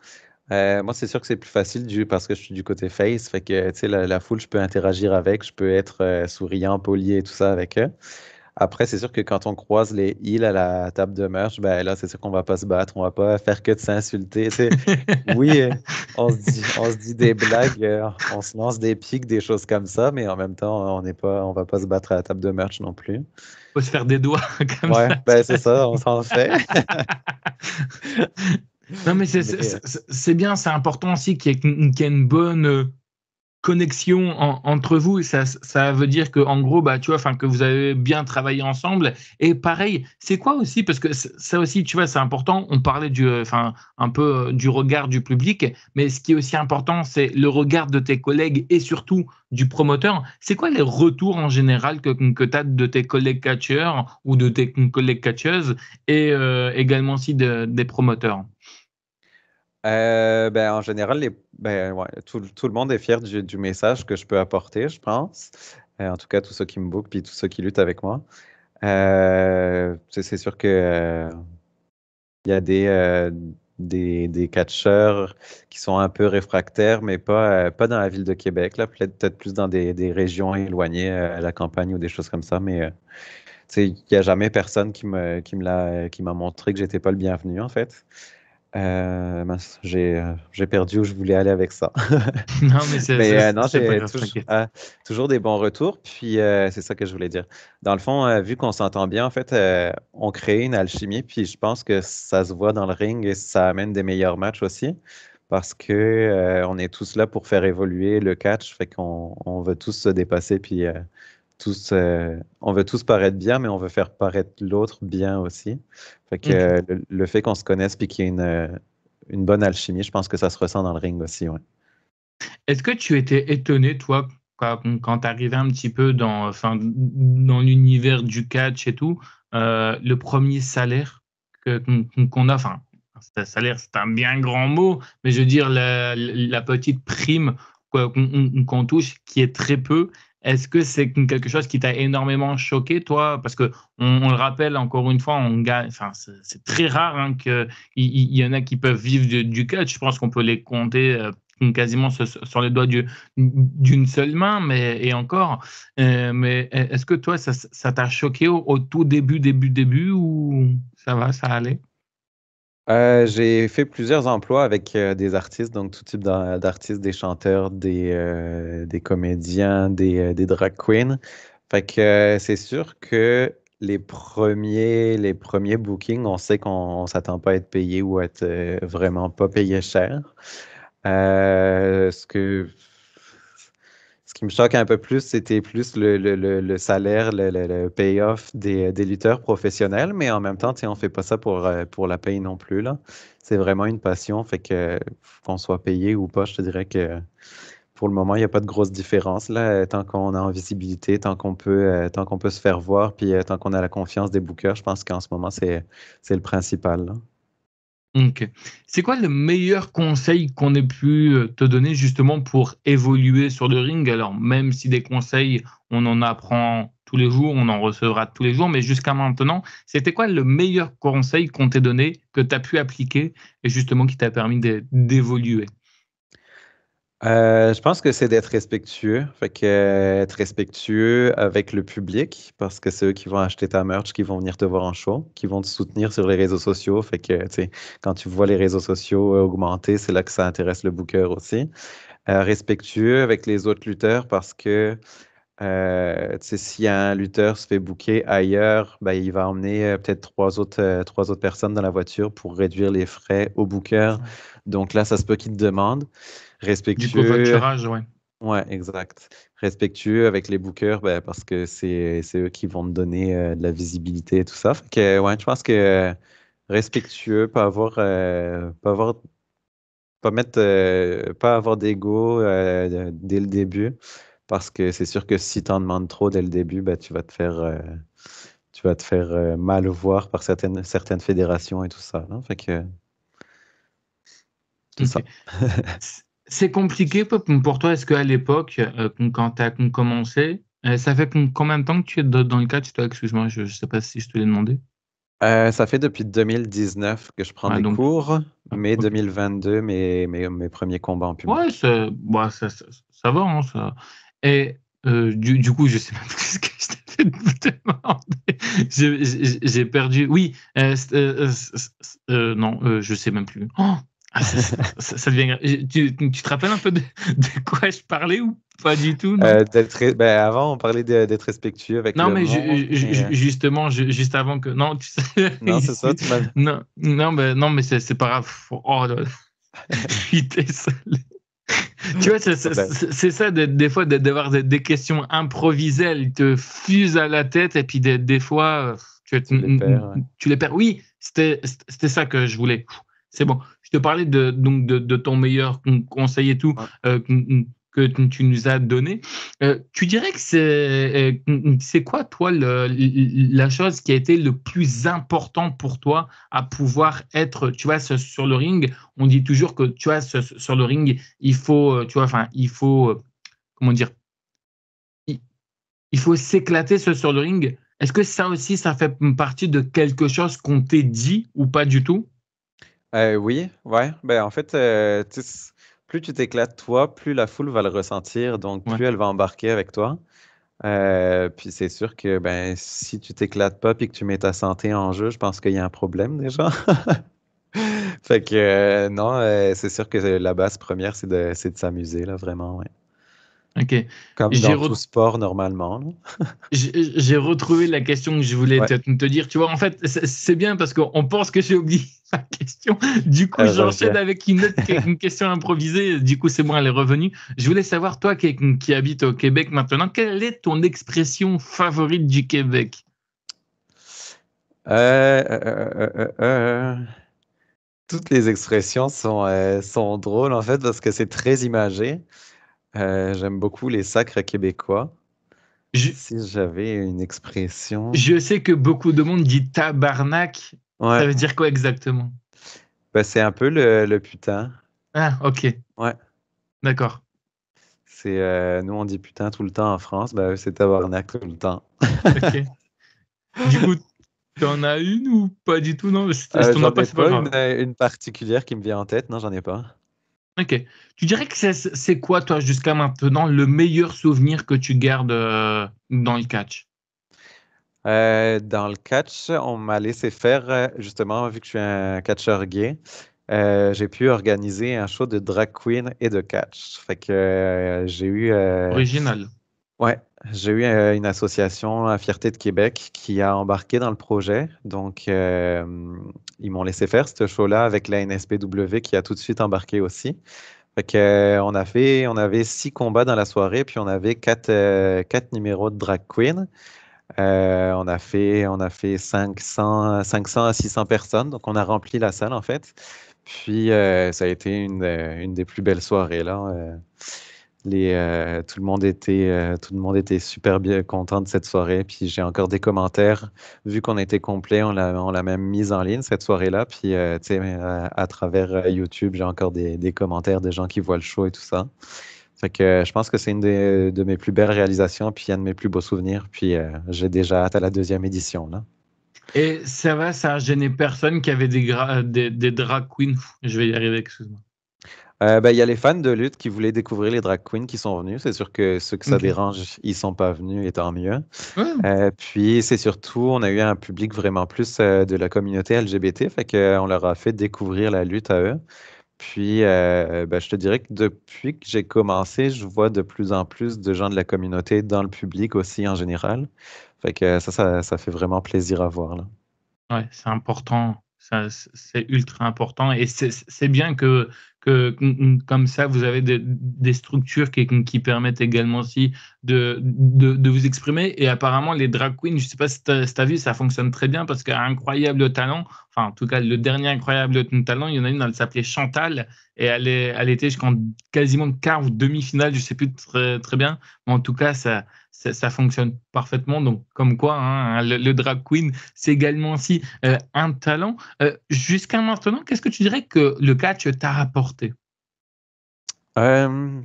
Moi, c'est sûr que c'est plus facile parce que je suis du côté face. Fait que, tu sais, la foule, je peux interagir avec, je peux être souriant, poli et tout ça avec eux. Après, c'est sûr que quand on croise les îles à la table de merch, ben là, c'est sûr qu'on va pas se battre, on va pas faire que de s'insulter. Tu sais, oui, on se dit des blagues, on se lance des pics, des choses comme ça, mais en même temps, on va pas se battre à la table de merch non plus. Faut se faire des doigts comme Ouais, ça. ben c'est ça, on s'en fait. Non, mais c'est Mais c'est- c'est- c'est bien, c'est important aussi qu'il y ait une bonne connexion entre vous. Ça veut dire que, en gros, bah, tu vois, enfin, que vous avez bien travaillé ensemble. Et pareil, c'est quoi aussi, parce que ça aussi, tu vois, c'est important. On parlait enfin, un peu du regard du public, mais ce qui est aussi important, c'est le regard de tes collègues et surtout du promoteur. C'est quoi les retours en général que tu as de tes collègues catcheurs ou de tes collègues catcheuses et également aussi des promoteurs? Ben, en général, ouais, tout le monde est fier du message que je peux apporter, je pense. En tout cas, tous ceux qui me bookent puis tous ceux qui luttent avec moi. C'est sûr que il y a des catcheurs qui sont un peu réfractaires, mais pas dans la ville de Québec, là, peut-être plus dans des régions éloignées, à la campagne ou des choses comme ça. Mais tu sais, il n'y a jamais personne qui m'a montré que j'étais pas le bienvenu, en fait. Mince, j'ai perdu où je voulais aller avec ça. Non, mais Mais non, c'est pas j'ai grave, t'inquiète. toujours des bons retours. Puis c'est ça que je voulais dire. Dans le fond, vu qu'on s'entend bien, en fait, on crée une alchimie. Puis je pense que ça se voit dans le ring et ça amène des meilleurs matchs aussi. Parce que on est tous là pour faire évoluer le catch. Fait qu'on veut tous se dépasser. Puis on veut tous paraître bien, mais on veut faire paraître l'autre bien aussi. Fait que Ok. le fait qu'on se connaisse puis qu'il y ait une bonne alchimie, je pense que ça se ressent dans le ring aussi, ouais. Est-ce que tu étais étonné, toi, quand tu arrivais un petit peu enfin, dans l'univers du catch et tout, le premier salaire qu'on a, enfin, salaire, c'est un bien grand mot, mais je veux dire, la petite prime qu'on touche, qui est très peu, est-ce que c'est quelque chose qui t'a énormément choqué, toi? Parce que on le rappelle encore une fois, on gagne, enfin, c'est très rare hein, qu'il y en a qui peuvent vivre du catch. Je pense qu'on peut les compter quasiment sur les doigts d'une seule main, mais et encore. Mais est-ce que toi, ça t'a choqué au tout début, ou ça va, ça allait? J'ai fait plusieurs emplois avec des artistes, donc tout type d'artistes, des chanteurs, des comédiens, des drag queens. Fait que c'est sûr que les premiers bookings, on sait qu'on s'attend pas à être payé ou à être vraiment pas payé cher. Euh, ce que, Ce qui me choque un peu plus, c'était plus le salaire, le payoff des lutteurs professionnels, mais en même temps, tu sais, on fait pas ça pour la paye non plus, là. C'est vraiment une passion, fait que qu'on soit payé ou pas, je te dirais que pour le moment, il n'y a pas de grosse différence, là. Tant qu'on est en visibilité, tant qu'on peut se faire voir, puis tant qu'on a la confiance des bookers, je pense qu'en ce moment, c'est le principal, là. OK. C'est quoi le meilleur conseil qu'on ait pu, te donner justement pour évoluer sur le ring? Alors même si des conseils, on en apprend tous les jours, on en recevra tous les jours, mais jusqu'à maintenant, c'était quoi le meilleur conseil qu'on t'ait donné, que tu as pu appliquer et justement qui t'a permis d'évoluer? Je pense que c'est d'être respectueux. Fait que être respectueux avec le public, parce que c'est eux qui vont acheter ta merch, qui vont venir te voir en show, qui vont te soutenir sur les réseaux sociaux. Fait que, tu sais, quand tu vois les réseaux sociaux augmenter, c'est là que ça intéresse le booker aussi. Respectueux avec les autres lutteurs parce que, tu sais, si un lutteur se fait booker ailleurs, ben, il va emmener peut-être trois autres personnes dans la voiture pour réduire les frais au booker. Ouais. Donc là, ça se peut qu'il te demande. Du Respectueux, covoiturage, ouais. ouais, exact. Respectueux avec les bookers, ben, parce que c'est eux qui vont te donner de la visibilité et tout ça. Fait que, ouais, je pense que respectueux, pas avoir d'ego dès le début, parce que c'est sûr que si tu en demandes trop dès le début, ben, tu vas te faire mal voir par certaines fédérations et tout ça, là. Fait que c'est OK. ça. C'est compliqué pour toi. Est-ce qu'à l'époque, quand tu as commencé, ça fait combien de temps que tu es dans le catch, toi? Excuse-moi, je ne sais pas si je te l'ai demandé. Ça fait depuis 2019 que je prends Ouais, des donc, cours, mais OK. 2022, mes premiers combats en Ouais, public. bah, ça va, hein, ça. Et du coup, je sais même plus ce que je t'avais demandé. J'ai perdu. Oui, non, je sais même plus. Oh! Ah, ça devient grave. Tu te rappelles un peu de quoi je parlais ou pas du tout, non? Ben, avant, on parlait d'être respectueux avec Non, le mais monde, mais justement, juste avant que non, tu sais, non, c'est ça, tu m'as. non, mais c'est pas grave. Oh là là, putain, ça. Tu vois, c'est ça, des fois, d'avoir des questions improvisées, elles te fusent à la tête, et puis des fois, Tu les perds, ouais. tu les perds. Oui, c'était ça que je voulais. C'est bon. Je te parlais donc de ton meilleur conseil et tout, Ouais. que tu nous as donné. Tu dirais que c'est quoi, toi, la chose qui a été le plus important pour toi à pouvoir être, tu vois, sur le ring? On dit toujours que, tu vois, sur le ring, il faut, tu vois, enfin, il faut, comment dire, il, il faut s'éclater sur le ring. Est-ce que ça aussi, ça fait partie de quelque chose qu'on t'ait dit ou pas du tout? Oui, ouais. Ben, en fait, tu sais, plus tu t'éclates toi, plus la foule va le ressentir, donc Ouais. plus elle va embarquer avec toi. Puis c'est sûr que ben, si tu t'éclates pas puis que tu mets ta santé en jeu, je pense qu'il y a un problème déjà. Fait que non, c'est sûr que la base première, c'est de s'amuser, là, vraiment, ouais. Ok. Comme J'ai dans re- tout sport, normalement, là. j'ai retrouvé la question que je voulais Ouais, te dire. Tu vois, en fait, c'est bien parce qu'on pense que j'ai oublié la question. Du coup, elle j'enchaîne revient. avec une question improvisée. Du coup, c'est bon, elle est revenue. Je voulais savoir, toi qui habites au Québec maintenant, quelle est ton expression favorite du Québec? Euh, euh, euh, euh, euh, euh. Toutes les expressions sont drôles, en fait, parce que c'est très imagé. J'aime beaucoup les sacres québécois. Je, Si j'avais une expression. je sais que beaucoup de monde dit tabarnak. Ça Ouais, veut dire quoi exactement? ben, c'est un peu le putain. Ah, ok, Ouais. d'accord. Nous, on dit putain tout le temps en France. Ben, eux, c'est tabarnak tout le temps. Ok. Du coup, t'en as une ou pas du tout? Non, si t'en as J'en pas, ai c'est pas pas grave. une particulière qui me vient en tête. Non, j'en ai pas. Ok. Tu dirais que c'est quoi, toi, jusqu'à maintenant, le meilleur souvenir que tu gardes dans le catch? Dans le catch, on m'a laissé faire, justement, vu que je suis un catcheur gay, j'ai pu organiser un show de drag queen et de catch. Fait que Original. ouais, j'ai eu une association, à Fierté de Québec, qui a embarqué dans le projet. Donc, ils m'ont laissé faire ce show-là avec la NSPW qui a tout de suite embarqué aussi. Fait que, on avait 6 combats dans la soirée, puis on avait quatre numéros de drag queen. On a fait 500 à 600 personnes, donc on a rempli la salle en fait. Puis ça a été une des plus belles soirées là. Tout le monde était super bien content de cette soirée. Puis j'ai encore des commentaires. Vu qu'on était complet, on l'a même mise en ligne cette soirée-là. Puis tu sais, à travers YouTube, j'ai encore des commentaires de gens qui voient le show et tout ça. Fait que je pense que c'est une de mes plus belles réalisations, puis un de mes plus beaux souvenirs. Puis j'ai déjà hâte à la deuxième édition, là. Et ça a gêné personne qui avait des drag queens. Je vais y arriver, excuse-moi. Ben, il y a les fans de lutte qui voulaient découvrir les drag queens qui sont venus. C'est sûr que ceux que ça Ok. dérange, ils sont pas venus, et tant mieux. Ouais, Puis c'est surtout, on a eu un public vraiment plus de la communauté LGBT, fait qu'on leur a fait découvrir la lutte à eux. Puis, ben, je te dirais que depuis que j'ai commencé, je vois de plus en plus de gens de la communauté dans le public aussi en général. Fait que ça fait vraiment plaisir à voir, là. ouais, c'est important. C'est ultra important. Et c'est bien comme ça, vous avez des structures qui permettent également aussi de vous exprimer. Et apparemment, les drag queens, je ne sais pas si tu as vu, ça fonctionne très bien parce qu'un incroyable talent, enfin, en tout cas, le dernier incroyable talent, il y en a une, elle s'appelait Chantal. Et elle était jusqu'en quasiment quart ou demi-finale, je ne sais plus très, très bien. Mais en tout cas, ça fonctionne parfaitement. Donc, comme quoi, hein, le drag queen, c'est également aussi un talent. Jusqu'à maintenant, qu'est-ce que tu dirais que le catch t'a apporté? Euh,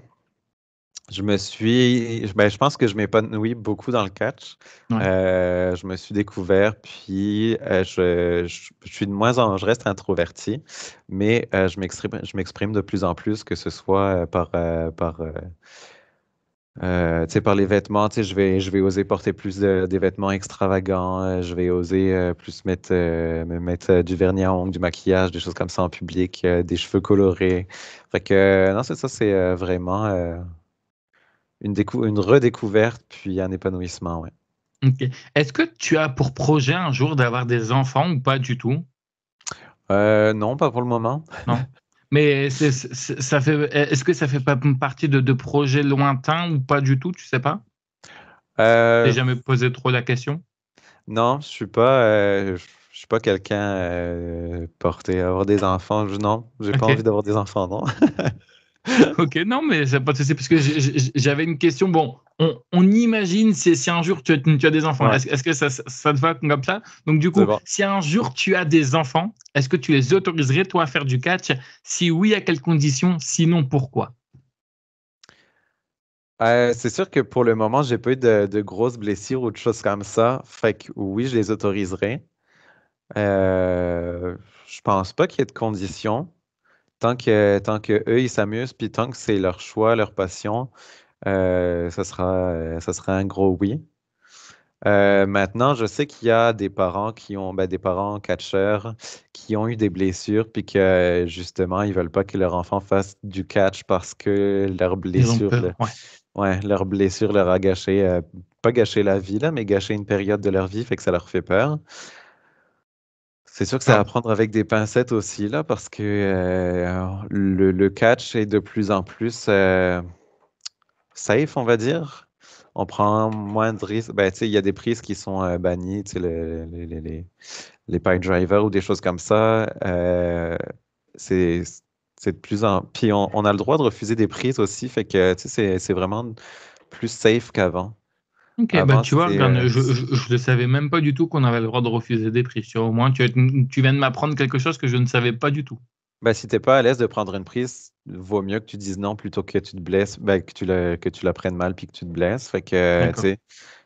je pense que je m'épanouis beaucoup dans le catch. Ouais. Je me suis découvert, puis je suis je reste introverti, mais je m'exprime de plus en plus, que ce soit tu sais, par les vêtements. Tu sais, je vais oser porter plus des vêtements extravagants. Je vais oser plus me mettre du vernis à ongles, du maquillage, des choses comme ça en public, des cheveux colorés. Fait que, non, c'est ça, c'est vraiment une redécouverte, puis un épanouissement, ouais. Ok. Est-ce que tu as pour projet un jour d'avoir des enfants ou pas du tout? Non, pas pour le moment. Non? Mais ça fait, est-ce que ça fait pas partie de projets lointains ou pas du tout, tu sais pas? T'as Euh, jamais posé trop la question? non, je suis pas quelqu'un porté à avoir des enfants. Non, j'ai pas envie Ok. d'avoir des enfants, non. Ok, non, mais c'est pas de souci, parce que j'avais une question. Bon, on imagine si un jour tu as des enfants, Ouais, est-ce que ça te va comme ça? Donc, du c'est coup, bon. si un jour tu as des enfants, est-ce que tu les autoriserais, toi, à faire du catch? Si oui, à quelles conditions? Sinon, pourquoi? C'est sûr que pour le moment, j'ai pas eu de grosses blessures ou de choses comme ça. Fait que oui, je les autoriserai. Euh, je pense pas qu'il y ait de conditions. Tant que eux, ils s'amusent, puis tant que c'est leur choix, leur passion, ça sera un gros oui. Maintenant, je sais qu'il y a des parents des parents catcheurs qui ont eu des blessures, puis que justement, ils veulent pas que leur enfant fasse du catch parce que Ils ont peur, ouais. ouais, leur blessure leur a gâché, pas gâché la vie là, mais gâché une période de leur vie, fait que ça leur fait peur. C'est sûr que c'est Ah, à prendre avec des pincettes aussi là, parce que le catch est de plus en plus safe, on va dire. On prend moins de risques. Ben, tu sais, il y a des prises qui sont bannies, tu sais, les pipe drivers ou des choses comme ça. C'est, c'est de plus en... Puis on a le droit de refuser des prises aussi, fait que, tu sais, c'est vraiment plus safe qu'avant. ok, bah Avant, tu vois, c'était... regarde, je ne savais même pas du tout qu'on avait le droit de refuser des prix. Tu vois, au moins, tu viens de m'apprendre quelque chose que je ne savais pas du tout. Ben, si t'es pas à l'aise de prendre une prise, vaut mieux que tu dises non plutôt que tu te blesses, ben, que tu la prennes mal puis que tu te blesses. Fait que, tu D'accord. sais,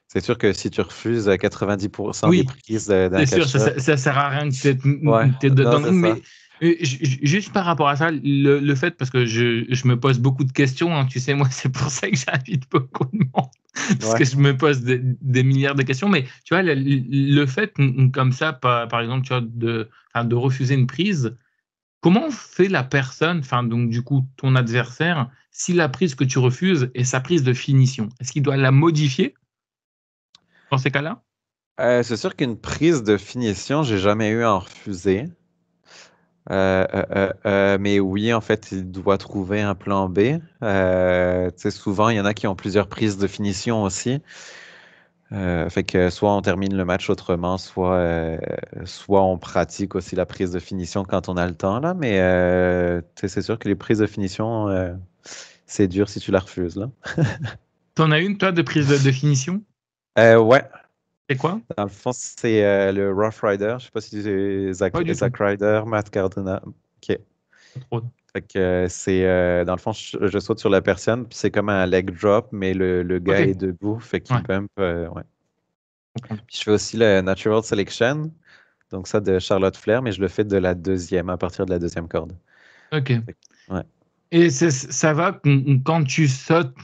c'est sûr que si tu refuses 90% des Oui, prises d'un c'est sûr, catcheur, ça sert à rien que ouais, t'aies non, dans le c'est ring, ça. mais juste par rapport à ça, le fait, parce que je me pose beaucoup de questions, hein, tu sais, moi, c'est pour ça que j'invite beaucoup de monde, parce Ouais. que je me pose des milliards de questions, mais tu vois, le fait, comme ça, par exemple, tu vois, enfin, de refuser une prise, comment fait la personne, enfin, donc, du coup, ton adversaire, si la prise que tu refuses est sa prise de finition? Est-ce qu'il doit la modifier dans ces cas-là? C'est sûr qu'une prise de finition, j'ai jamais eu à en refuser. Mais oui, en fait, il doit trouver un plan B. Tu sais, souvent, il y en a qui ont plusieurs prises de finition aussi. Fait que soit on termine le match autrement, soit on pratique aussi la prise de finition quand on a le temps, là. Mais tu sais, c'est sûr que les prises de finition, c'est dur si tu la refuses, là. T'en as une, toi, de prise de finition? Ouais, C'est quoi? dans le fond, c'est le Rough Rider. Je sais pas si c'est Pas du tout. Zack Ryder, Matt Cardona. OK. Pas trop. Fait que c'est dans le fond, je saute sur la personne, puis c'est comme un leg drop, mais le Ok, gars est debout, fait qu'il ouais, bump. Ouais. je comprends. Puis je fais aussi le Natural Selection, donc ça de Charlotte Flair, mais je le fais de la deuxième, à partir de la deuxième corde. Ok. Fait ouais. Et ça va quand tu sautes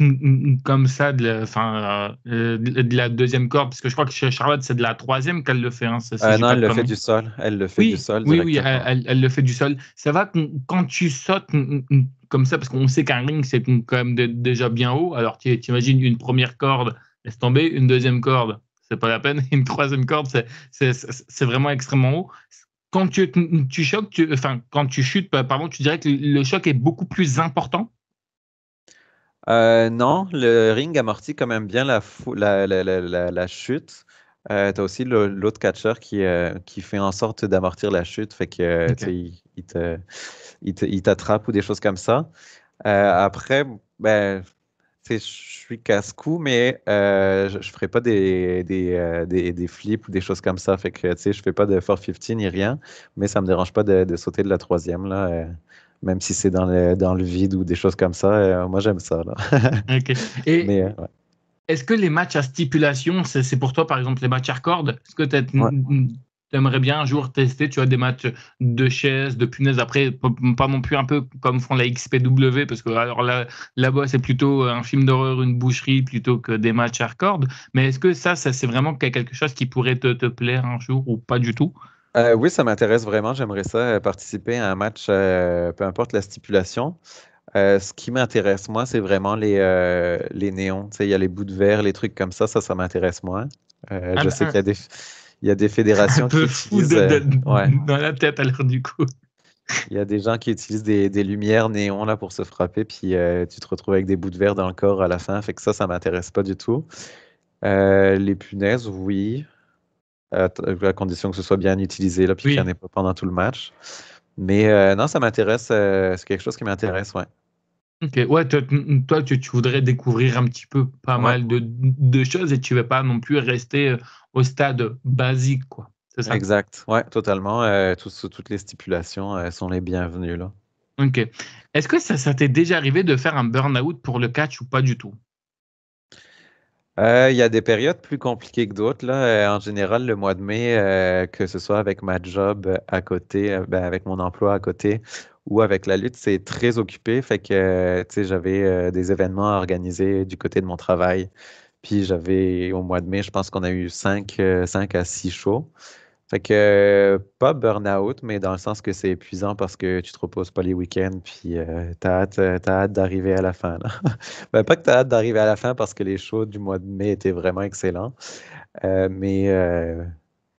comme ça enfin, de la deuxième corde, parce que je crois que chez Charlotte, c'est de la troisième qu'elle le fait, hein, si j'ai Non, pas elle de le fait conneries. du sol. Elle le fait du Oui, sol oui, oui, directement. elle le fait du sol. Ça va quand tu sautes comme ça, parce qu'on sait qu'un ring, c'est quand même déjà bien haut. Alors, tu imagines une première corde, laisse tomber, une deuxième corde, c'est pas la peine, une troisième corde, c'est vraiment extrêmement haut. Quand tu choques, enfin, quand tu chutes, pardon, tu dirais que le choc est beaucoup plus important. Non, le ring amortit quand même bien la chute. T'as aussi l'autre catcheur qui fait en sorte d'amortir la chute, fait que tu sais, Ok. il t'attrape ou des choses comme ça. Après, ben, tu sais, je suis casse-cou, mais je ferai pas des flips ou des choses comme ça. Fait que, tu sais, je fais pas de 450 ni rien, mais ça me dérange pas de sauter de la troisième, là, même si c'est dans le vide ou des choses comme ça. Moi, j'aime ça, là. Ok. Et Mais, ouais. est-ce que les matchs à stipulation, c'est pour toi, par exemple, les matchs hardcore? Est-ce que Ouais. t'aimerais bien un jour tester, tu vois, des matchs de chaises, de punaises, après, pas non plus un peu comme font la XPW, parce que alors là-bas, c'est plutôt un film d'horreur, une boucherie, plutôt que des matchs hardcore. Mais est-ce que ça c'est vraiment quelque chose qui pourrait te plaire un jour ou pas du tout? Oui, ça m'intéresse vraiment. J'aimerais ça participer à un match, peu importe la stipulation. Ce qui m'intéresse, moi, c'est vraiment les néons. Tu sais, il y a les bouts de verre, les trucs comme ça m'intéresse moins. Un, Je sais qu'il un- y a des un fédérations qui peu fou utilisent. Ouais. dans la tête, alors, du coup. Il y a des gens qui utilisent des lumières néons là, pour se frapper, puis tu te retrouves avec des bouts de verre dans le corps à la fin. Fait que ça m'intéresse pas du tout. Les punaises, oui, à condition que ce soit bien utilisé, là, puis qu'il n'y en Oui. ait pas pendant tout le match. Mais non, ça m'intéresse. C'est quelque chose qui m'intéresse, ouais. Ok, ouais, toi, tu voudrais découvrir un petit peu pas Ouais, mal de choses et tu ne veux pas non plus rester au stade basique, quoi. C'est ça? exact. Ouais, totalement. Toutes les stipulations sont les bienvenues, là. Ok. Est-ce que ça t'est déjà arrivé de faire un burn-out pour le catch ou pas du tout? Il y a des périodes plus compliquées que d'autres, là. En général, le mois de mai, que ce soit avec ma job à côté, ben, avec mon emploi à côté ou avec la lutte, c'est très occupé. Fait que, tu sais, j'avais des événements à organiser du côté de mon travail. Puis j'avais, au mois de mai, je pense qu'on a eu 5 à 6 shows. Fait que, pas burn-out, mais dans le sens que c'est épuisant parce que tu te reposes pas les week-ends, puis t'as hâte d'arriver à la fin, là. Ben, pas que t'as hâte d'arriver à la fin parce que les shows du mois de mai étaient vraiment excellents, mais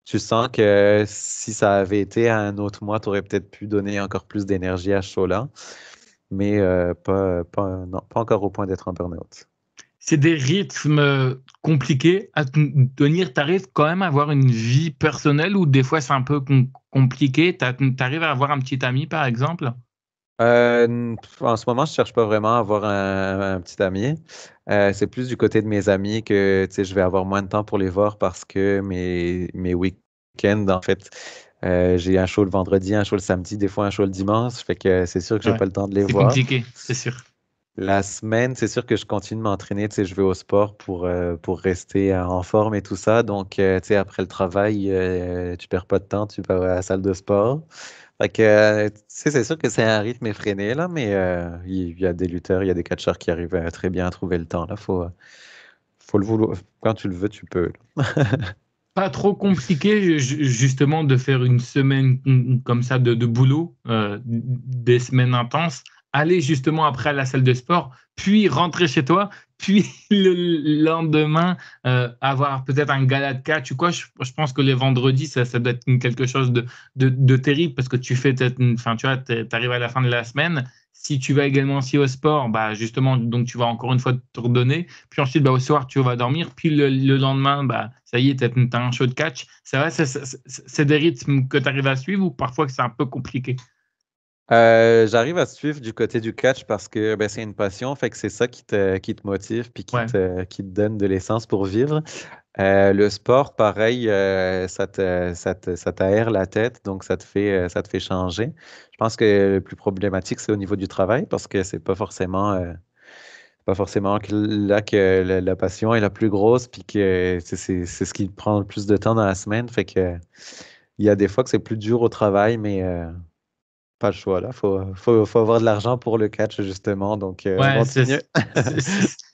tu sens que si ça avait été à un autre mois, tu aurais peut-être pu donner encore plus d'énergie à ce show-là, mais non, pas encore au point d'être en burn-out. C'est des rythmes compliqués à tenir. Tu arrives quand même à avoir une vie personnelle ou des fois c'est un peu compliqué. Tu arrives à avoir un petit ami, par exemple? En ce moment, je cherche pas vraiment à avoir un petit ami. C'est plus du côté de mes amis que tu sais, je vais avoir moins de temps pour les voir parce que mes week-ends, en fait, j'ai un show le vendredi, un show le samedi, des fois un show le dimanche. Fait que c'est sûr que j'ai Ouais, pas le temps de les c'est voir. compliqué, c'est sûr. La semaine, c'est sûr que je continue de m'entraîner. Tu sais, je vais au sport pour rester en forme et tout ça. Donc, tu sais, après le travail, tu perds pas de temps, tu vas à la salle de sport. Fait que, tu sais, c'est sûr que c'est un rythme effréné, là, mais il y a des lutteurs, il y a des catcheurs qui arrivent très bien à trouver le temps, là. Faut le vouloir. Quand tu le veux, tu peux, là. Pas trop compliqué, justement, de faire une semaine comme ça de boulot, des semaines intenses, aller justement après à la salle de sport, puis rentrer chez toi, puis le lendemain, avoir peut-être un gala de catch ou quoi. Je pense que les vendredis, ça doit être quelque chose de terrible parce que tu fais, enfin, tu vois, t'arrives à la fin de la semaine. Si tu vas également aussi au sport, bah justement, donc tu vas encore une fois te redonner. Puis ensuite, bah, au soir, tu vas dormir. Puis le lendemain, bah, ça y est, tu as un show de catch. Ça va, c'est des rythmes que tu arrives à suivre ou parfois que c'est un peu compliqué? J'arrive à suivre du côté du catch parce que ben, c'est une passion, fait que c'est ça qui te motive puis Ouais. qui te donne de l'essence pour vivre. Le sport, pareil, ça t'aère la tête, donc ça te fait changer. Je pense que le plus problématique, c'est au niveau du travail parce que c'est pas forcément là que la passion est la plus grosse puis que c'est ce qui prend le plus de temps dans la semaine. Fait que il y a des fois que c'est plus dur au travail, mais pas le choix là. Faut avoir de l'argent pour le catch, justement, donc on Ouais, continue.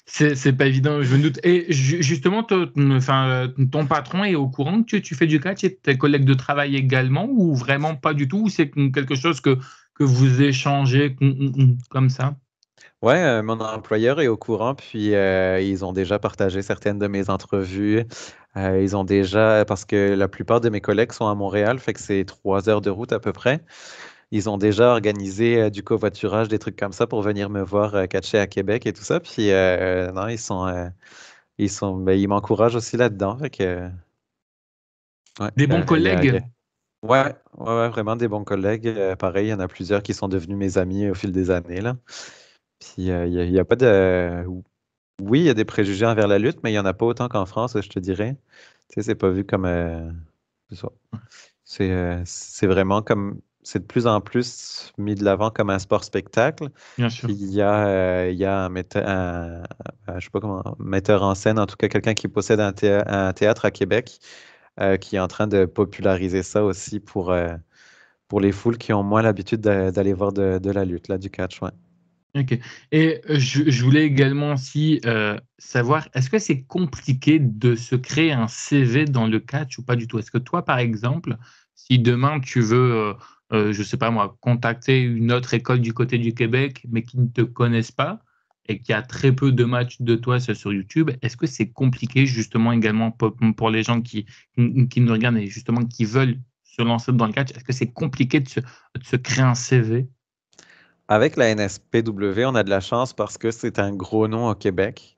c'est pas évident, je me doute. Et justement, enfin, ton patron est au courant que tu fais du catch et tes collègues de travail également, ou vraiment pas du tout, ou c'est quelque chose que vous échangez comme ça? Ouais, mon employeur est au courant, puis ils ont déjà partagé certaines de mes entrevues. Ils ont déjà, parce que la plupart de mes collègues sont à Montréal, fait que c'est 3 heures de route à peu près. Ils ont déjà organisé du covoiturage, des trucs comme ça pour venir me voir catcher à Québec et tout ça. Puis non, ben, ils m'encouragent aussi là-dedans. Fait que, ouais, Des bons collègues? ouais, vraiment des bons collègues. Pareil, il y en a plusieurs qui sont devenus mes amis au fil des années, là. Puis il y a pas de. Oui, il y a des préjugés envers la lutte, mais il n'y en a pas autant qu'en France, je te dirais. Tu sais, c'est pas vu comme. C'est ça. C'est vraiment comme. C'est de plus en plus mis de l'avant comme un sport spectacle. Bien Puis sûr. il y a je sais pas comment, un metteur en scène, en tout cas quelqu'un qui possède un théâtre à Québec, qui est en train de populariser ça aussi pour les foules qui ont moins l'habitude d'aller voir de la lutte, là, du catch, ouais. Ok. Et je voulais également aussi savoir, est-ce que c'est compliqué de se créer un CV dans le catch ou pas du tout? Est-ce que toi, par exemple, si demain tu veux, je sais pas moi, contacter une autre école du côté du Québec, mais qui ne te connaissent pas et qui a très peu de matchs de toi sur YouTube, est-ce que c'est compliqué justement également pour les gens qui nous regardent et justement qui veulent se lancer dans le catch? Est-ce que c'est compliqué de se créer un CV? Avec la NSPW, on a de la chance parce que c'est un gros nom au Québec.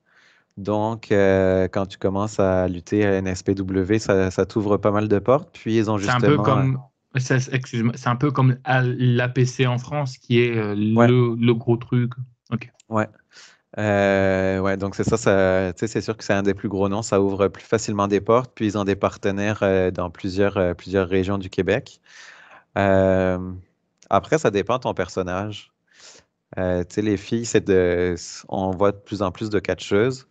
Donc, quand tu commences à lutter à NSPW, ça t'ouvre pas mal de portes. Puis, ils ont C'est un peu justement. comme, excuse-moi, c'est un peu comme l'APC en France qui est Ouais, le gros truc. Ok. ouais. Ouais, donc c'est ça, tu sais, c'est sûr que c'est un des plus gros noms, ça ouvre plus facilement des portes, puis ils ont des partenaires dans plusieurs régions du Québec. Euh, Après, ça dépend de ton personnage. Tu sais, les filles, on voit de plus en plus de catcheuses,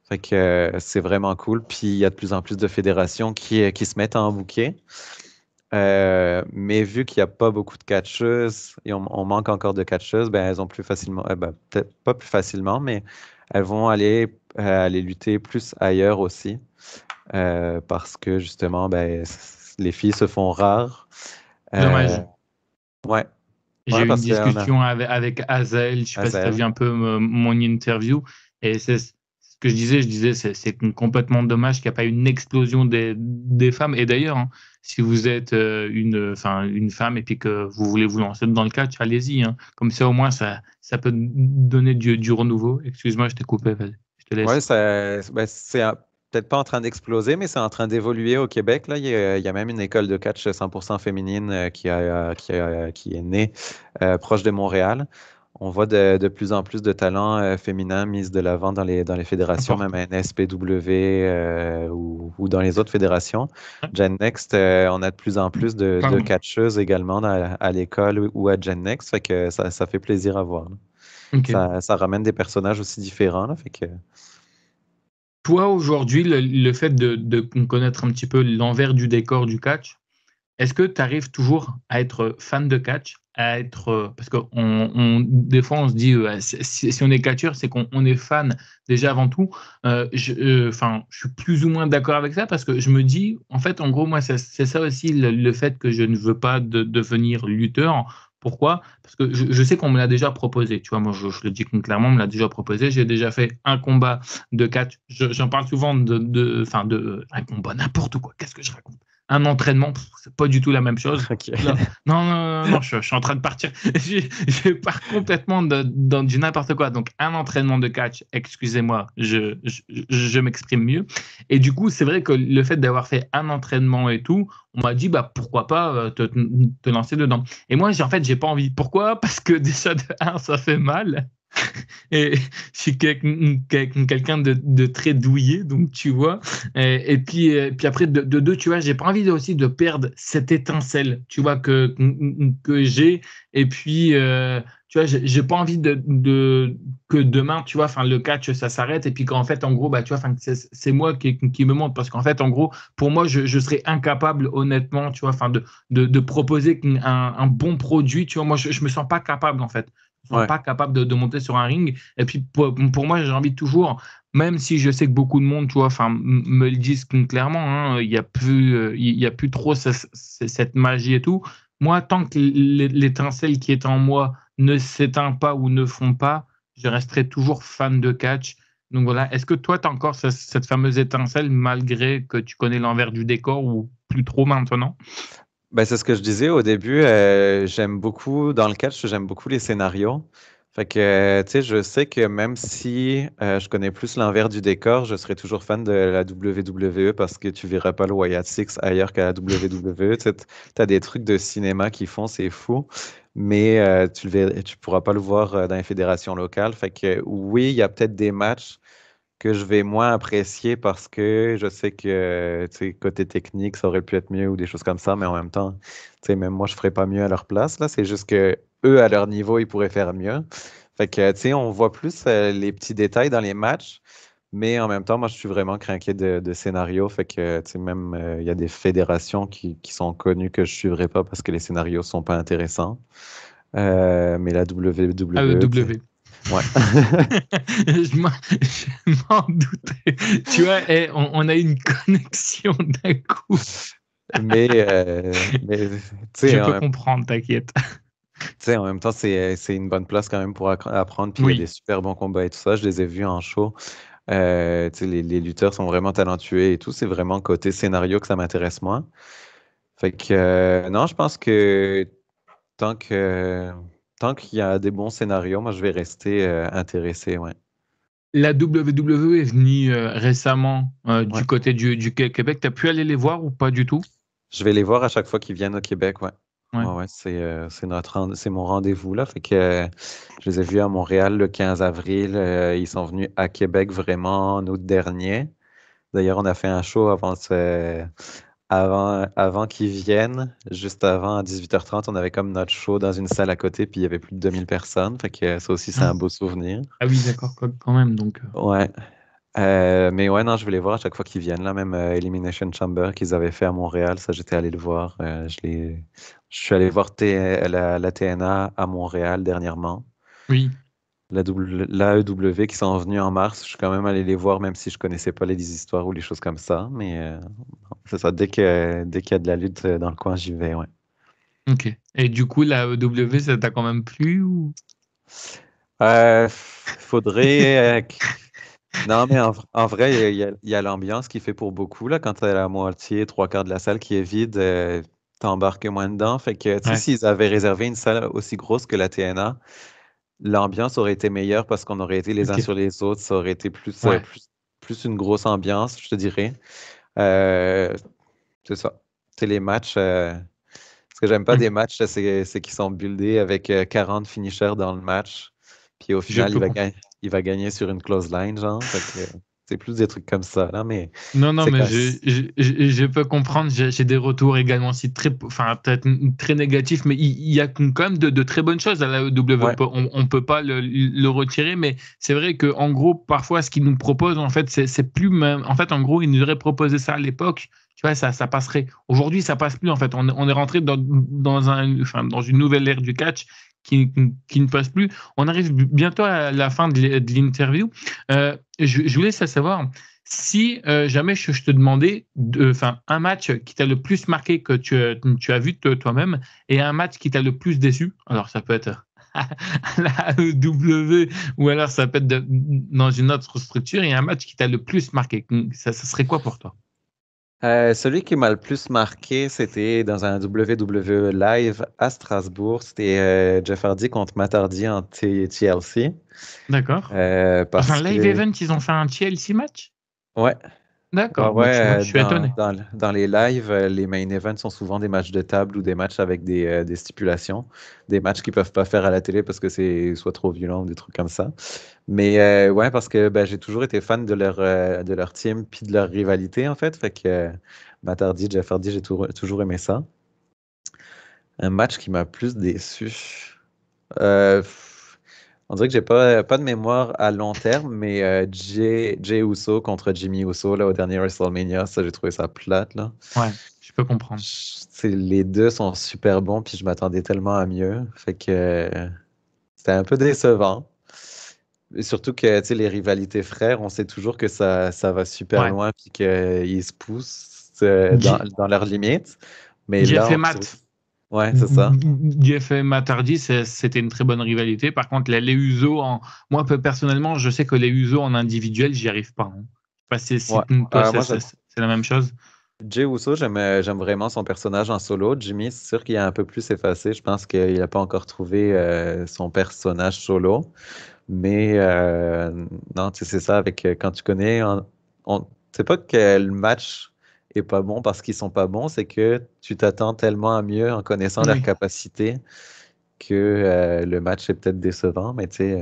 fait que c'est vraiment cool, puis il y a de plus en plus de fédérations qui se mettent à en bouquet. Mais vu qu'il n'y a pas beaucoup de catcheuses et on manque encore de catcheuses, ben elles ont plus facilement, ben, peut-être pas plus facilement, mais elles vont aller lutter plus ailleurs aussi parce que justement, ben, les filles se font rares. Euh, Dommage. ouais, J'ai ouais, eu une parce qu'on a discussion avec Azael, je ne sais pas si tu as vu Azel. un peu mon interview, et c'est ce que je disais, c'est complètement dommage qu'il n'y a pas une explosion des femmes. Et d'ailleurs, hein, si vous êtes une femme et puis que vous voulez vous lancer dans le catch, allez-y, hein. Comme ça, au moins, ça peut donner du renouveau. Excuse-moi, je t'ai coupé, vas-y, je te Ouais, laisse. ben, peut-être pas en train d'exploser, mais c'est en train d'évoluer au Québec. Là, il y a même une école de catch 100% féminine qui est née proche de Montréal. On voit de plus en plus de talents féminins mis de l'avant dans les fédérations, même Important. à NSPW ou dans les autres fédérations. Ouais. Gen Next, on a de plus en plus de Pardon. catcheuses également à l'école ou à Gen Next, fait que ça fait plaisir à voir, là. Ok. Ça ramène des personnages aussi différents, là, fait que Toi, aujourd'hui, le fait de connaître un petit peu l'envers du décor du catch, est-ce que tu arrives toujours à être fan de catch, à être parce que des fois on se dit si on est catcheur, c'est qu'on est fan déjà avant tout. Je suis plus ou moins d'accord avec ça parce que je me dis en fait en gros moi c'est ça aussi le fait que je ne veux pas devenir lutteur. Pourquoi? Parce que je sais qu'on me l'a déjà proposé. Tu vois, moi je le dis clairement, on me l'a déjà proposé. J'ai déjà fait un combat de catch. J'en parle souvent de un combat n'importe quoi. Qu'est-ce que je raconte? Un entraînement, c'est pas du tout la même chose. OK. Oula. Non, non, non, non, je suis en train de partir. Je pars complètement dans du n'importe quoi. Donc, un entraînement de catch, excusez-moi, je m'exprime mieux. Et du coup, c'est vrai que le fait d'avoir fait un entraînement et tout, on m'a dit, bah, pourquoi pas te lancer dedans. Et moi, en fait, j'ai pas envie. Pourquoi? Parce que déjà, de un, ça fait mal. Et je suis quelqu'un de très douillet, donc tu vois. Et puis après, de deux, tu vois, j'ai pas envie aussi de perdre cette étincelle, tu vois, que j'ai. Et puis, tu vois, j'ai pas envie que demain, tu vois, le catch, ça s'arrête. Et puis qu'en fait, en gros, bah, tu vois, c'est moi qui me monte. Parce qu'en fait, en gros, pour moi, je serais incapable, honnêtement, tu vois, de proposer un bon produit. Tu vois, moi, je me sens pas capable, en fait. Je ne sens Ouais. pas capable de monter sur un ring. Et puis, pour moi, j'ai envie toujours, même si je sais que beaucoup de monde, tu vois, me le disent clairement, hein, il y a plus trop cette magie et tout. Moi, tant que l'étincelle qui est en moi ne s'éteint pas ou ne fond pas, je resterai toujours fan de catch. Donc voilà, est-ce que toi, tu as encore cette fameuse étincelle malgré que tu connais l'envers du décor ou plus trop maintenant? Ben, c'est ce que je disais au début. J'aime beaucoup, dans le catch, j'aime beaucoup les scénarios. Fait que, tu sais, je sais que même si je connais plus l'envers du décor, je serai toujours fan de la WWE parce que tu verras pas le Wyatt Six ailleurs qu'à la WWE. Tu as des trucs de cinéma qui font, c'est fou, mais tu pourras pas le voir dans les fédérations locales. Fait que, oui, il y a peut-être des matchs que je vais moins apprécier parce que je sais que, tu sais, côté technique, ça aurait pu être mieux ou des choses comme ça, mais en même temps, tu sais, même moi, je ferais pas mieux à leur place, là. C'est juste que eux, à leur niveau, ils pourraient faire mieux. Fait que, tu sais, on voit plus les petits détails dans les matchs, mais en même temps, moi, je suis vraiment craqué de scénarios. Fait que, tu sais, même, il y a des fédérations qui sont connues que je suivrais pas parce que les scénarios sont pas intéressants. Mais la WWE, tu sais, W. ouais. Je m'en doutais. Tu vois, on a une connexion d'un coup. Mais tu Je sais, peux comprendre, t'inquiète. en même temps, c'est une bonne place quand même pour apprendre. Puis il y a des Oui. super bons combats et tout ça. Je les ai vus en show. Tu sais, les lutteurs sont vraiment talentueux et tout. C'est vraiment côté scénario que ça m'intéresse moins. Fait que non, je pense que tant que tant qu'il y a des bons scénarios, moi je vais rester intéressé, ouais. La WWE est venue récemment Ouais. du côté du Québec. Tu as pu aller les voir ou pas du tout? Je vais les voir à chaque fois qu'ils viennent au Québec, ouais. Ouais. Ouais, ouais, c'est mon rendez-vous là. Fait que je les ai vus à Montréal le 15 avril. Ils sont venus à Québec vraiment en août dernier. D'ailleurs, on a fait un show avant qu'ils viennent. Juste avant, à 18h30, on avait comme notre show dans une salle à côté, puis il y avait plus de 2000 personnes. Fait que ça aussi, c'est Ah, un beau souvenir. ah oui, d'accord, quand même. Donc, Ouais. Mais ouais, non, je vais les voir à chaque fois qu'ils viennent. Là, même Elimination Chamber qu'ils avaient fait à Montréal, ça, j'étais allé le voir. Je suis allé voir la TNA à Montréal dernièrement. oui. L'AEW qui sont venus en mars, je suis quand même allé les voir, même si je connaissais pas les histoires ou les choses comme ça. Mais c'est ça, dès qu'il y a de la lutte dans le coin, j'y vais, ouais. Ok. Et du coup, la W, ça t'a quand même plu ou... Faudrait. Non, mais en vrai, il y a l'ambiance qui fait pour beaucoup. Là, quand t'as la moitié, trois quarts de la salle qui est vide, t'embarques moins dedans. Fait que, tu sais, Ouais. s'ils avaient réservé une salle aussi grosse que la TNA, l'ambiance aurait été meilleure parce qu'on aurait été les uns Ok. sur les autres. Ça aurait été Ouais. plus une grosse ambiance, je te dirais. Euh, c'est ça. C'est les matchs. Ce que j'aime pas des Ok. matchs, c'est qu'ils sont buildés avec 40 finishers dans le match. Puis au Je final, peux comprendre. il va gagner sur une close line, genre. Fait que c'est plus des trucs comme ça, là. Mais Non, non, c'est mais quand. je peux comprendre. J'ai des retours également aussi enfin, peut-être très négatifs, mais il y a quand même de très bonnes choses à la W. Ouais, On peut pas le retirer, mais c'est vrai que en gros, parfois, ce qu'ils nous proposent, en fait, c'est plus même. En fait, en gros, ils nous auraient proposé ça à l'époque. Tu vois, ça passerait. Aujourd'hui, ça passe plus. En fait, on est rentré enfin, dans une nouvelle ère du catch qui ne passe plus. On arrive bientôt à la fin de l'interview. Je voulais savoir si jamais je te demandais un match qui t'a le plus marqué que tu as vu toi-même et un match qui t'a le plus déçu, alors ça peut être à la W ou alors ça peut être dans une autre structure, et un match qui t'a le plus marqué, ça serait quoi pour toi? celui qui m'a le plus marqué, c'était dans un WWE live à Strasbourg. C'était Jeff Hardy contre Matt Hardy en TLC. D'accord. Dans un Parce live que, event, ils ont fait un TLC match? ouais, ouais, D'accord, bah, tu vois, ouais, je suis étonné. dans les lives, les main events sont souvent des matchs de table ou des matchs avec des stipulations, des matchs qu'ils peuvent pas faire à la télé parce que c'est soit trop violent ou des trucs comme ça. Mais ouais, parce que ben, j'ai toujours été fan de leur team puis de leur rivalité, en fait. Fait que Matt Hardy, Jeff Hardy, toujours aimé ça. Un match qui m'a plus déçu. On dirait que j'ai pas de mémoire à long terme, mais Jay Uso contre Jimmy Uso là, au dernier WrestleMania, ça, j'ai trouvé ça plate, là. Ouais, je peux comprendre. Les deux sont super bons, puis je m'attendais tellement à mieux. Fait que c'était un peu décevant. Et surtout que, tu sais, les rivalités frères, on sait toujours que ça va super Ouais. loin, puis qu'ils se poussent J- dans leurs limites. Mais Jeff là, et on dirait. Matt. Ouais, c'est ça. Jeff et Matt Hardy, c'était une très bonne rivalité. Par contre, les Usos, moi personnellement, je sais que les Usos en individuel, j'y arrive pas, hein. Je sais pas si Ouais. toi, Moi, c'est la même chose. Jey Uso, j'aime vraiment son personnage en solo. Jimmy, c'est sûr qu'il est un peu plus effacé. Je pense qu'il n'a pas encore trouvé son personnage solo. Mais non, tu sais, c'est ça avec quand tu connais. C'est pas que le match est pas bon parce qu'ils sont pas bons, c'est que tu t'attends tellement à mieux en connaissant leurs Oui. capacités que le match est peut-être décevant. Mais tu sais,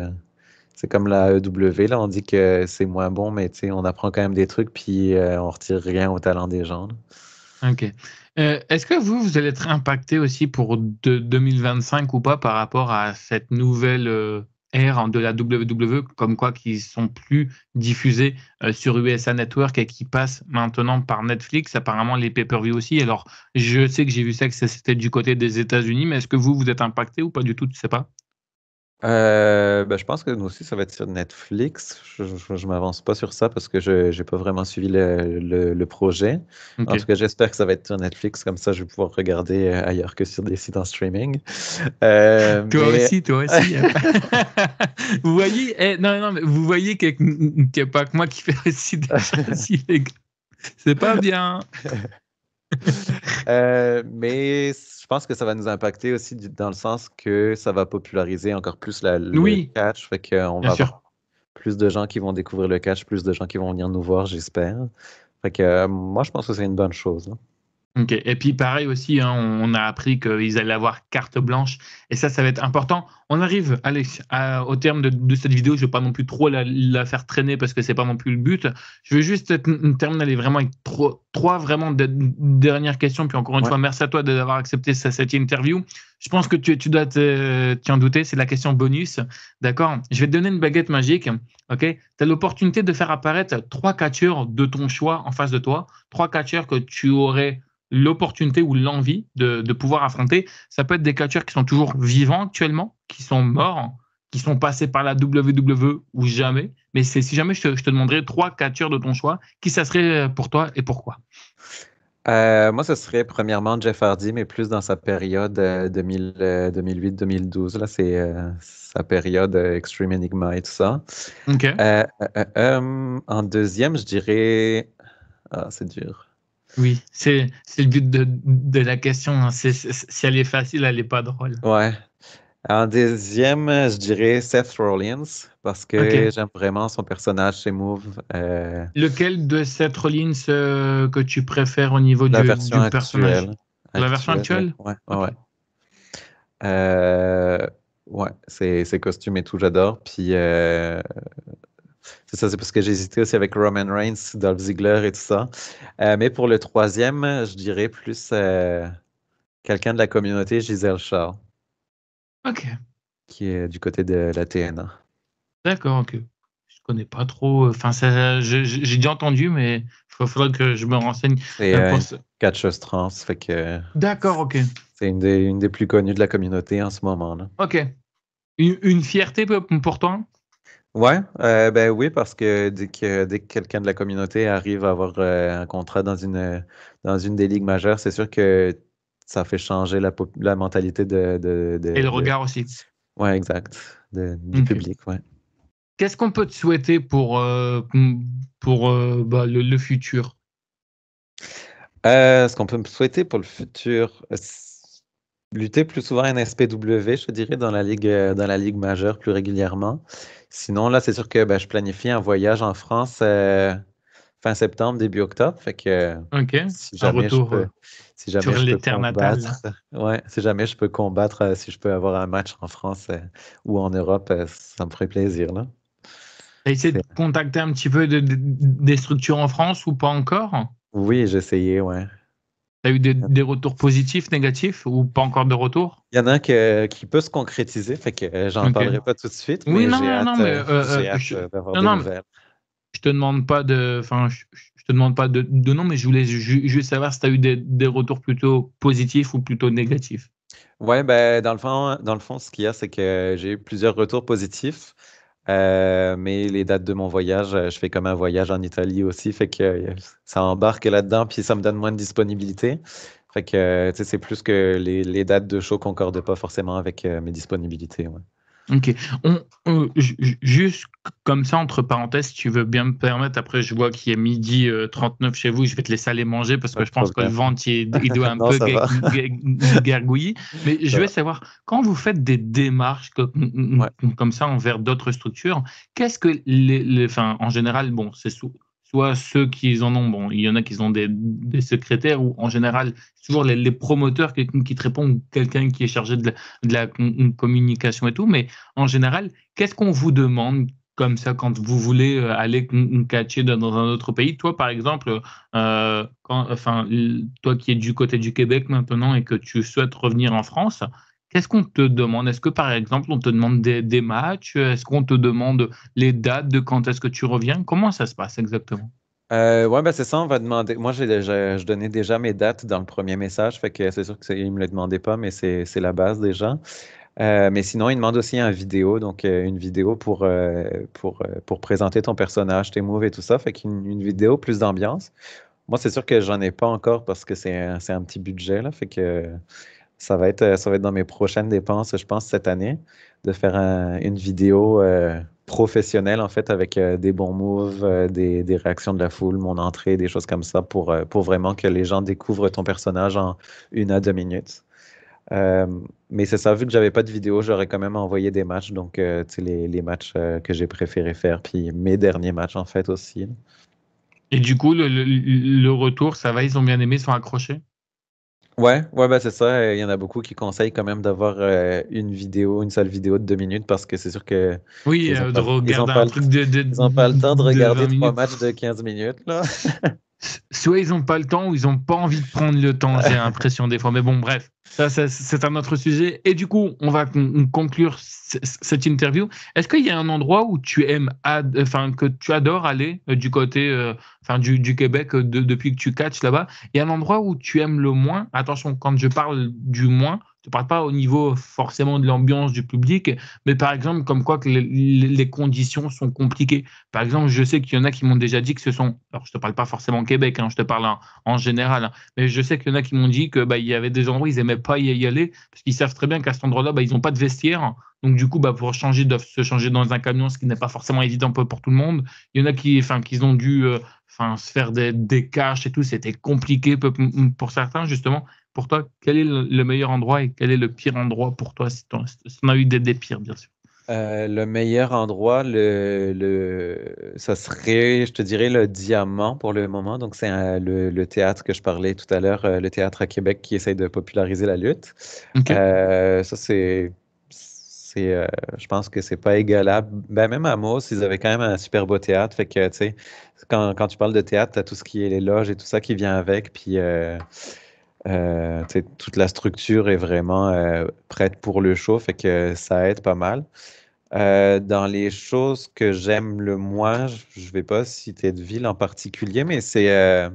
c'est comme la EW, là, on dit que c'est moins bon, mais tu sais, on apprend quand même des trucs, puis on retire rien au talent des gens, là. Ok. Est-ce que vous allez être impacté aussi pour 2025 ou pas par rapport à cette nouvelle ère de la WWE, comme quoi qui sont plus diffusés sur USA Network et qui passent maintenant par Netflix, apparemment les pay-per-view aussi. Alors, je sais que j'ai vu ça que c'était du côté des États-Unis, mais est-ce que vous êtes impacté ou pas du tout, tu sais pas? Ben, je pense que nous aussi, ça va être sur Netflix. Je m'avance pas sur ça parce que je n'ai pas vraiment suivi le projet. Ok. En tout cas, j'espère que ça va être sur Netflix. Comme ça, je vais pouvoir regarder ailleurs que sur des sites en streaming. Mais Toi aussi. Vous voyez, non, non, mais vous voyez qu'il n'y a pas que moi qui fais aussi des choses illégales. C'est pas bien. Mais je pense que ça va nous impacter aussi dans le sens que ça va populariser encore plus le Oui, catch. Fait qu'on bien va sûr. avoir plus de gens qui vont découvrir le catch, plus de gens qui vont venir nous voir, j'espère. Fait que moi, je pense que c'est une bonne chose, hein. Ok. Et puis pareil aussi, hein, on a appris qu'ils allaient avoir carte blanche. Et ça va être important. On arrive, allez, au terme de cette vidéo. Je ne vais pas non plus trop la faire traîner parce que c'est pas non plus le but. Je veux juste terminer allez, vraiment avec trois vraiment dernières questions. Puis encore une Ouais. fois, merci à toi d'avoir accepté cette interview. Je pense que tu dois t'y en douter. C'est la question bonus. D'accord? Je vais te donner une baguette magique. Ok? Tu as l'opportunité de faire apparaître trois catcheurs de ton choix en face de toi. Trois catcheurs que tu aurais l'opportunité ou l'envie de pouvoir affronter. Ça peut être des catcheurs qui sont toujours vivants actuellement, qui sont morts, qui sont passés par la WWE ou jamais. Mais si jamais je te demanderais trois catcheurs de ton choix, qui ça serait pour toi et pourquoi? Moi, ce serait premièrement Jeff Hardy, mais plus dans sa période 2008-2012. Là, c'est sa période Extreme Enigma et tout ça. Ok. En deuxième, je dirais. Ah, c'est dur. Oui, c'est le but de la question, hein. Si elle est facile, elle n'est pas drôle. Ouais. En deuxième, je dirais Seth Rollins parce que Ok. j'aime vraiment son personnage chez Move. Lequel de cette Rollins que tu préfères au niveau La version du personnage? actuelle. La version Actuelle, actuelle? ouais, ouais, Ok. ouais. Ouais, ses costumes et tout, j'adore. Puis c'est ça, c'est parce que j'ai hésité aussi avec Roman Reigns, Dolph Ziggler et tout ça. Mais pour le troisième, je dirais plus quelqu'un de la communauté, Giselle Shaw, Ok. qui est du côté de la TNA. D'accord, ok. Je connais pas trop. Enfin, j'ai déjà entendu, mais il faudrait que je me renseigne C'est pour une ça. catcheuse trans, fait que D'accord, ok. c'est une des plus connues de la communauté en ce moment, là. Ok. Une fierté pour toi? Ouais, ben oui, parce que dès que quelqu'un de la communauté arrive à avoir un contrat dans une des ligues majeures, c'est sûr que ça fait changer la mentalité Et le regard aussi. ouais, exact, du Ok. public, ouais. Qu'est-ce qu'on peut te souhaiter pour le futur? Ce qu'on peut me souhaiter pour le futur, lutter plus souvent NSPW, je te dirais, dans la ligue majeure plus régulièrement. Sinon, là, c'est sûr que ben, je planifie un voyage en France fin septembre, début octobre. Fait que Ok. si Un jamais je retour peux, si sur jamais je peux les terres natales, là. combattre, ouais, si jamais je peux combattre, si je peux avoir un match en France ou en Europe, ça me ferait plaisir, là. T'as essayé de C'est- contacter un petit peu des structures en France ou pas encore? Oui, j'ai essayé, ouais. T'as eu des retours positifs, négatifs ou pas encore de retour? Il y en a un qui peut se concrétiser, fait que j'en Ok. parlerai pas tout de suite, Oui, mais non, j'ai non, non, hâte, mais j'ai hâte d'avoir non, des non, nouvelles. je te demande pas enfin, je te demande pas de nom, mais je voulais juste savoir si tu as eu des retours plutôt positifs ou plutôt négatifs. Ouais, ben dans le fond, ce qu'il y a, c'est que j'ai eu plusieurs retours positifs, mais les dates de mon voyage, je fais comme un voyage en Italie aussi, fait que ça embarque là-dedans, puis ça me donne moins de disponibilité. Fait que, tu sais, c'est plus que les dates de show concordent pas forcément avec mes disponibilités, ouais. Ok. Juste comme ça, entre parenthèses, si tu veux bien me permettre, après je vois qu'il est midi 39 chez vous, je vais te laisser aller manger parce Pas que de je pense que le problème. ventre il doit un Non, peu ça va. gargouiller. Mais je Ça veux va. savoir, quand vous faites des démarches Ouais. comme ça envers d'autres structures, qu'est-ce que enfin, en général, bon, c'est soit ceux qui en ont, bon, il y en a qui ont des secrétaires ou en général, c'est toujours les promoteurs qui te répondent ou quelqu'un qui est chargé de la communication et tout, mais en général, qu'est-ce qu'on vous demande comme ça quand vous voulez aller catcher dans un autre pays? Toi, par exemple, enfin, toi qui es du côté du Québec maintenant et que tu souhaites revenir en France, qu'est-ce qu'on te demande? Est-ce que, par exemple, on te demande des matchs? Est-ce qu'on te demande les dates de quand est-ce que tu reviens? Comment ça se passe exactement? Ouais, ben c'est ça, on va demander. Moi, je donnais déjà mes dates dans le premier message, fait que c'est sûr qu'ils ne me le demandaient pas, mais c'est la base déjà. Mais sinon, ils demandent aussi une vidéo, donc une vidéo pour présenter ton personnage, tes moves et tout ça, fait qu'une vidéo plus d'ambiance. Moi, c'est sûr que j'en ai pas encore parce que c'est un petit budget, là, fait que ça va être dans mes prochaines dépenses, je pense, cette année, de faire une vidéo professionnel, en fait, avec des bons moves, des réactions de la foule, mon entrée, des choses comme ça, pour vraiment que les gens découvrent ton personnage en 1 à 2 minutes. Euh, mais c'est ça, vu que j'avais pas de vidéo, j'aurais quand même envoyé des matchs, donc tu sais, les matchs que j'ai préféré faire, puis mes derniers matchs, en fait, aussi. Et du coup, le retour, ça va, ils ont bien aimé, ils sont accrochés? Ouais, ouais, bah c'est ça. Il y en a beaucoup qui conseillent quand même d'avoir une seule vidéo de 2 minutes parce que c'est sûr que Oui, ils ont de pas, regarder un truc ils ont pas le temps de de regarder 20 trois minutes. matchs de 15 minutes, là. Soit ils n'ont pas le temps ou ils n'ont pas envie de prendre le temps, j'ai l'impression des fois. Mais bon, bref, ça, c'est un autre sujet. Et du coup, on va conclure cette interview. Est-ce qu'il y a un endroit où tu aimes, enfin, que tu adores aller du côté, enfin, du Québec depuis que tu catches là-bas? Il y a un endroit où tu aimes le moins. Attention, quand je parle du moins, je ne parle pas au niveau forcément de l'ambiance du public, mais par exemple, comme quoi que les conditions sont compliquées. Par exemple, je sais qu'il y en a qui m'ont déjà dit que ce sont, alors je te parle pas forcément au Québec, hein, je te parle en général, hein, mais je sais qu'il y en a qui m'ont dit que bah, il y avait des endroits où ils aimaient pas y aller parce qu'ils savent très bien qu'à cet endroit-là, bah, ils n'ont pas de vestiaire. Donc du coup, bah, pour changer, ils doivent se changer dans un camion, ce qui n'est pas forcément évident pour tout le monde. Il y en a qui ont dû se faire des caches et tout, c'était compliqué pour certains justement. Pour toi, quel est le meilleur endroit et quel est le pire endroit pour toi si si on a eu des pires, bien sûr? Le meilleur endroit, ça serait, je te dirais, le Diamant pour le moment. Donc, c'est le théâtre que je parlais tout à l'heure, le théâtre à Québec qui essaye de populariser la lutte. Ok. Ça, je pense que c'est pas égalable. Ben, même à Moss, ils avaient quand même un super beau théâtre. Fait que, tu sais, quand tu parles de théâtre, tu as tout ce qui est les loges et tout ça qui vient avec. Puis, tu sais, toute la structure est vraiment prête pour le show. Fait que ça aide pas mal. Dans les choses que j'aime le moins, je vais pas citer de ville en particulier, mais c'est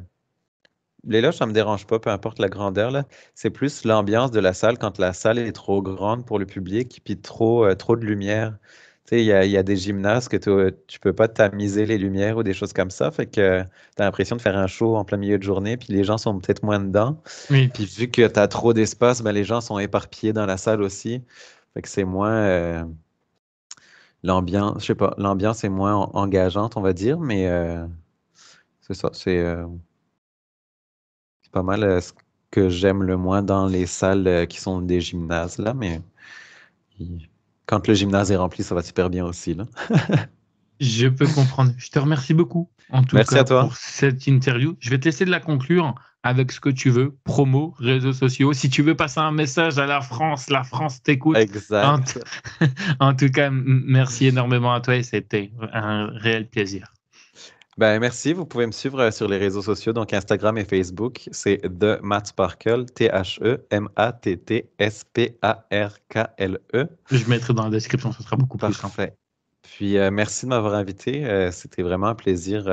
les loges, ça me dérange pas, peu importe la grandeur, là. C'est plus l'ambiance de la salle quand la salle est trop grande pour le public, puis trop de lumière. Tu sais, il y a des gymnases que tu peux pas tamiser les lumières ou des choses comme ça, fait que tu as l'impression de faire un show en plein milieu de journée, puis les gens sont peut-être moins dedans. Oui. Puis vu que tu as trop d'espace, ben, les gens sont éparpillés dans la salle aussi. Fait que c'est moins. L'ambiance, je sais pas, l'ambiance est moins engageante, on va dire, mais c'est ça, c'est pas mal ce que j'aime le moins dans les salles qui sont des gymnases, là, mais il- quand le gymnase est rempli, ça va super bien aussi, là. Je peux comprendre. Je te remercie beaucoup, en tout Merci à cas, toi. pour cette interview. Je vais te laisser de la conclure avec ce que tu veux, promo, réseaux sociaux. Si tu veux passer un message à la France t'écoute. En, Exact. en tout cas, merci énormément à toi et c'était un réel plaisir. Ben, merci. Vous pouvez me suivre sur les réseaux sociaux, donc Instagram et Facebook. C'est The Matt Sparkle, TheMattSparkle. Je mettrai dans la description, ce sera beaucoup plus simple. Parfait. Puis merci de m'avoir invité. C'était vraiment un plaisir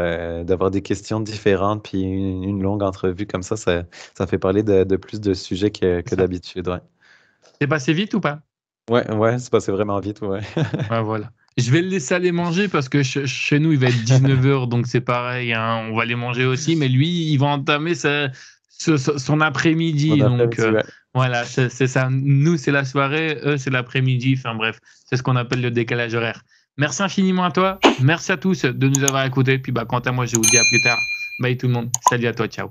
d'avoir des questions différentes, puis une longue entrevue comme ça fait parler de plus de sujets que Ça. d'habitude. Ouais, C'est passé vite ou pas? ouais, ouais, c'est passé vraiment vite, ouais. Ouais, voilà. Je vais le laisser aller manger parce que chez nous, il va être 19h, donc c'est pareil, hein, on va aller manger aussi. Mais lui, il va entamer son après-midi. Bon Donc après-midi, ouais. voilà, c'est ça. Nous, c'est la soirée, eux, c'est l'après-midi. Enfin bref, c'est ce qu'on appelle le décalage horaire. Merci infiniment à toi. Merci à tous de nous avoir écoutés. Puis bah, quant à moi, je vous dis à plus tard. Bye tout le monde. Salut à toi. Ciao.